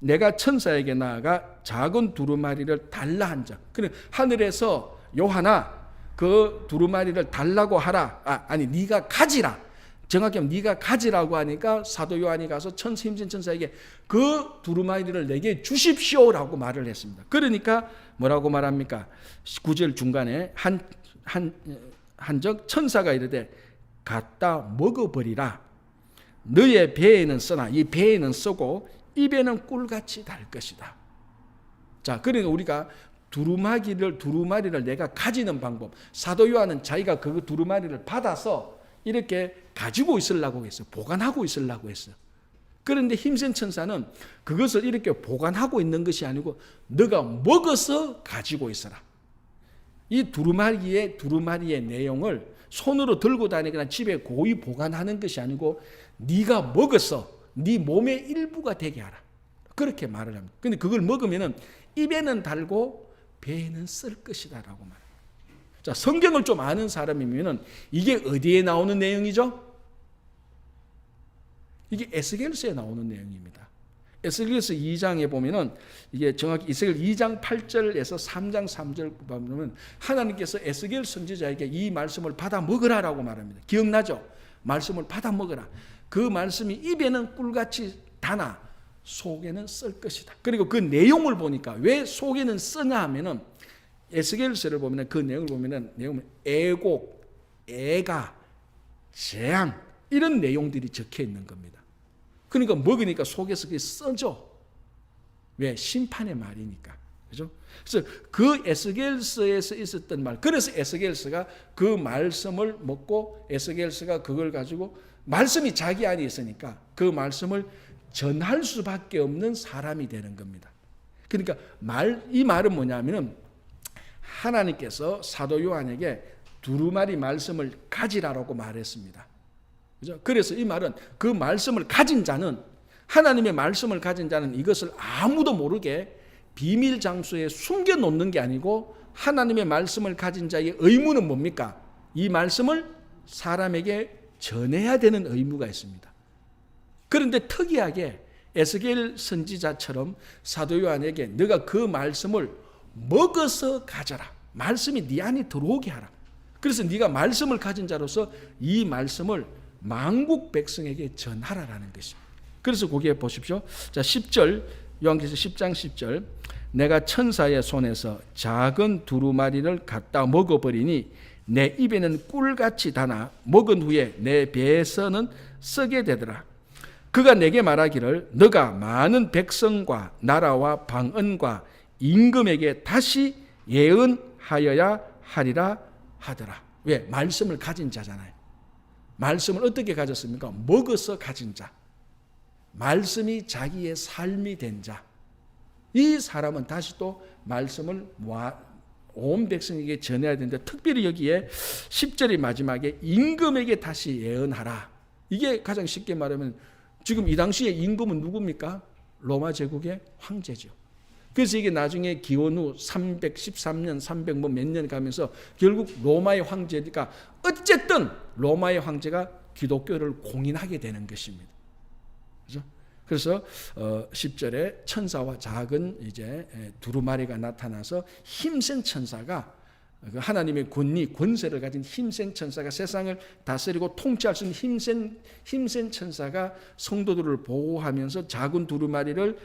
내가 천사에게 나아가 작은 두루마리를 달라 한자. 그래, 하늘에서 요한아 그 두루마리를 달라고 하라. 네가 가지라. 정확히 하면 네가 가지라고 하니까 사도 요한이 가서 힘센 천사에게 그 두루마리를 내게 주십시오라고 말을 했습니다. 그러니까 뭐라고 말합니까? 9절 중간에 한적 천사가 이르되 갖다 먹어버리라. 너의 배에는 쓰나, 이 배에는 쓰고 입에는 꿀같이 달 것이다. 자, 그러니까 우리가 두루마리를 내가 가지는 방법. 사도 요한은 자기가 그 두루마리를 받아서 이렇게 가지고 있으려고 했어요. 보관하고 있으려고 했어요. 그런데 힘센 천사는 그것을 이렇게 보관하고 있는 것이 아니고 너가 먹어서 가지고 있어라. 이 두루마리의 내용을 손으로 들고 다니거나 집에 고이 보관하는 것이 아니고 네가 먹어서 네 몸의 일부가 되게 하라. 그렇게 말을 합니다. 근데 그걸 먹으면은 입에는 달고 배에는 쓸 것이다라고 말합니다. 자, 성경을 좀 아는 사람이면은 이게 어디에 나오는 내용이죠? 이게 에스겔서에 나오는 내용입니다. 에스겔서 2장에 보면은 이게 정확히 에스겔 2장 8절에서 3장 3절 보면 하나님께서 에스겔 선지자에게 이 말씀을 받아 먹으라라고 말합니다. 기억나죠? 말씀을 받아 먹으라. 그 말씀이 입에는 꿀같이 다나 속에는 쓸 것이다. 그리고 그 내용을 보니까 왜 속에는 쓰냐 하면은 에스겔서를 보면은 그 내용을 보면은 내용은 애곡, 애가, 재앙 이런 내용들이 적혀 있는 겁니다. 그러니까 먹으니까 속에서 그게 써져. 왜? 심판의 말이니까. 그죠? 그래서 그 에스겔서에서 있었던 말, 그래서 에스겔서가 그 말씀을 먹고 에스겔서가 그걸 가지고 말씀이 자기 안에 있으니까 그 말씀을 전할 수밖에 없는 사람이 되는 겁니다. 그러니까 이 말은 뭐냐면은 하나님께서 사도 요한에게 두루마리 말씀을 가지라라고 말했습니다. 그죠? 그래서 이 말은 그 말씀을 가진 자는 하나님의 말씀을 가진 자는 이것을 아무도 모르게 비밀 장소에 숨겨 놓는 게 아니고 하나님의 말씀을 가진 자의 의무는 뭡니까? 이 말씀을 사람에게 전해야 되는 의무가 있습니다. 그런데 특이하게 에스겔 선지자처럼 사도 요한에게 너가 그 말씀을 먹어서 가져라. 말씀이 네 안에 들어오게 하라. 그래서 네가 말씀을 가진 자로서 이 말씀을 만국 백성에게 전하라라는 것입니다. 그래서 거기에 보십시오. 자, 10절 요한계시록 10장 10절 내가 천사의 손에서 작은 두루마리를 갖다 먹어버리니 내 입에는 꿀같이 다나 먹은 후에 내 배에서는 썩게 되더라. 그가 내게 말하기를 너가 많은 백성과 나라와 방언과 임금에게 다시 예언하여야 하리라 하더라. 왜? 말씀을 가진 자잖아요. 말씀을 어떻게 가졌습니까? 먹어서 가진 자. 말씀이 자기의 삶이 된 자. 이 사람은 다시 또 말씀을 온 백성에게 전해야 되는데 특별히 여기에 10절의 마지막에 임금에게 다시 예언하라. 이게 가장 쉽게 말하면 지금 이 당시에 임금은 누굽니까? 로마 제국의 황제죠. 그래서 이게 나중에 기원 후 313년, 300 몇 년 가면서 결국 로마의 황제니까 어쨌든 로마의 황제가 기독교를 공인하게 되는 것입니다. 그렇죠? 그래서 10절에 천사와 작은 이제 두루마리가 나타나서 힘센 천사가 하나님의 권세를 가진 힘센 천사가 세상을 다스리고 통치할 수 있는 힘센 천사가 성도들을 보호하면서 작은 두루마리를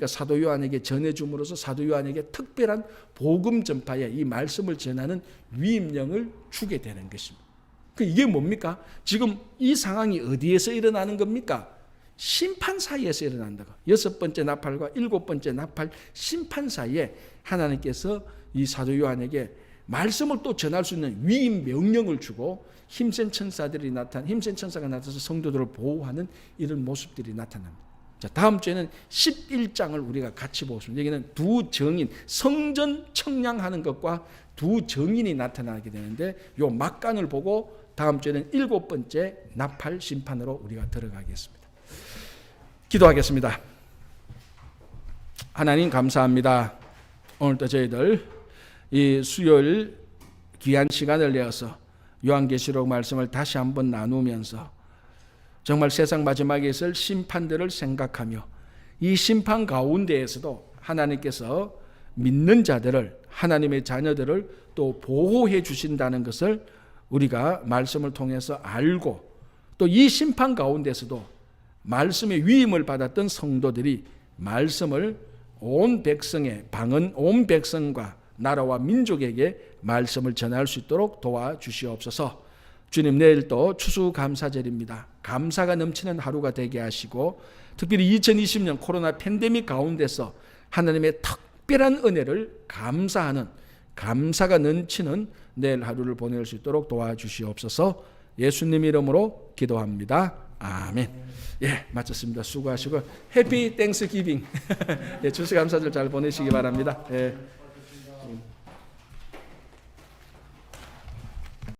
사도 요한에게 전해줌으로써 사도 요한에게 특별한 복음 전파에 이 말씀을 전하는 위임령을 주게 되는 것입니다. 이게 뭡니까? 지금 이 상황이 어디에서 일어나는 겁니까? 심판 사이에서 일어난다고. 6번째 나팔과 7번째 나팔 심판 사이에 하나님께서 이 사도 요한에게 말씀을 또 전할 수 있는 위임 명령을 주고 힘센 천사가 나타나서 성도들을 보호하는 이런 모습들이 나타납니다. 자, 다음 주에는 11장을 우리가 같이 보겠습니다. 여기는 두 정인, 성전 청량하는 것과 두 정인이 나타나게 되는데 요 막간을 보고 다음 주에는 7번째 나팔 심판으로 우리가 들어가겠습니다. 기도하겠습니다. 하나님 감사합니다. 오늘도 저희들 이 수요일 귀한 시간을 내어서 요한계시록 말씀을 다시 한번 나누면서 정말 세상 마지막에 있을 심판들을 생각하며 이 심판 가운데에서도 하나님께서 믿는 자들을, 하나님의 자녀들을 또 보호해 주신다는 것을 우리가 말씀을 통해서 알고 또 이 심판 가운데서도 말씀의 위임을 받았던 성도들이 말씀을 온 백성의 방언, 온 백성과 나라와 민족에게 말씀을 전할 수 있도록 도와주시옵소서. 주님, 내일 또 추수감사절입니다. 감사가 넘치는 하루가 되게 하시고 특별히 2020년 코로나 팬데믹 가운데서 하나님의 특별한 은혜를 감사하는, 감사가 넘치는 내일 하루를 보낼 수 있도록 도와주시옵소서. 예수님 이름으로 기도합니다. 아멘. 예, 마쳤습니다. 수고하시고 해피 땡스기빙. 예, 추수감사절 잘 보내시기 바랍니다. 예.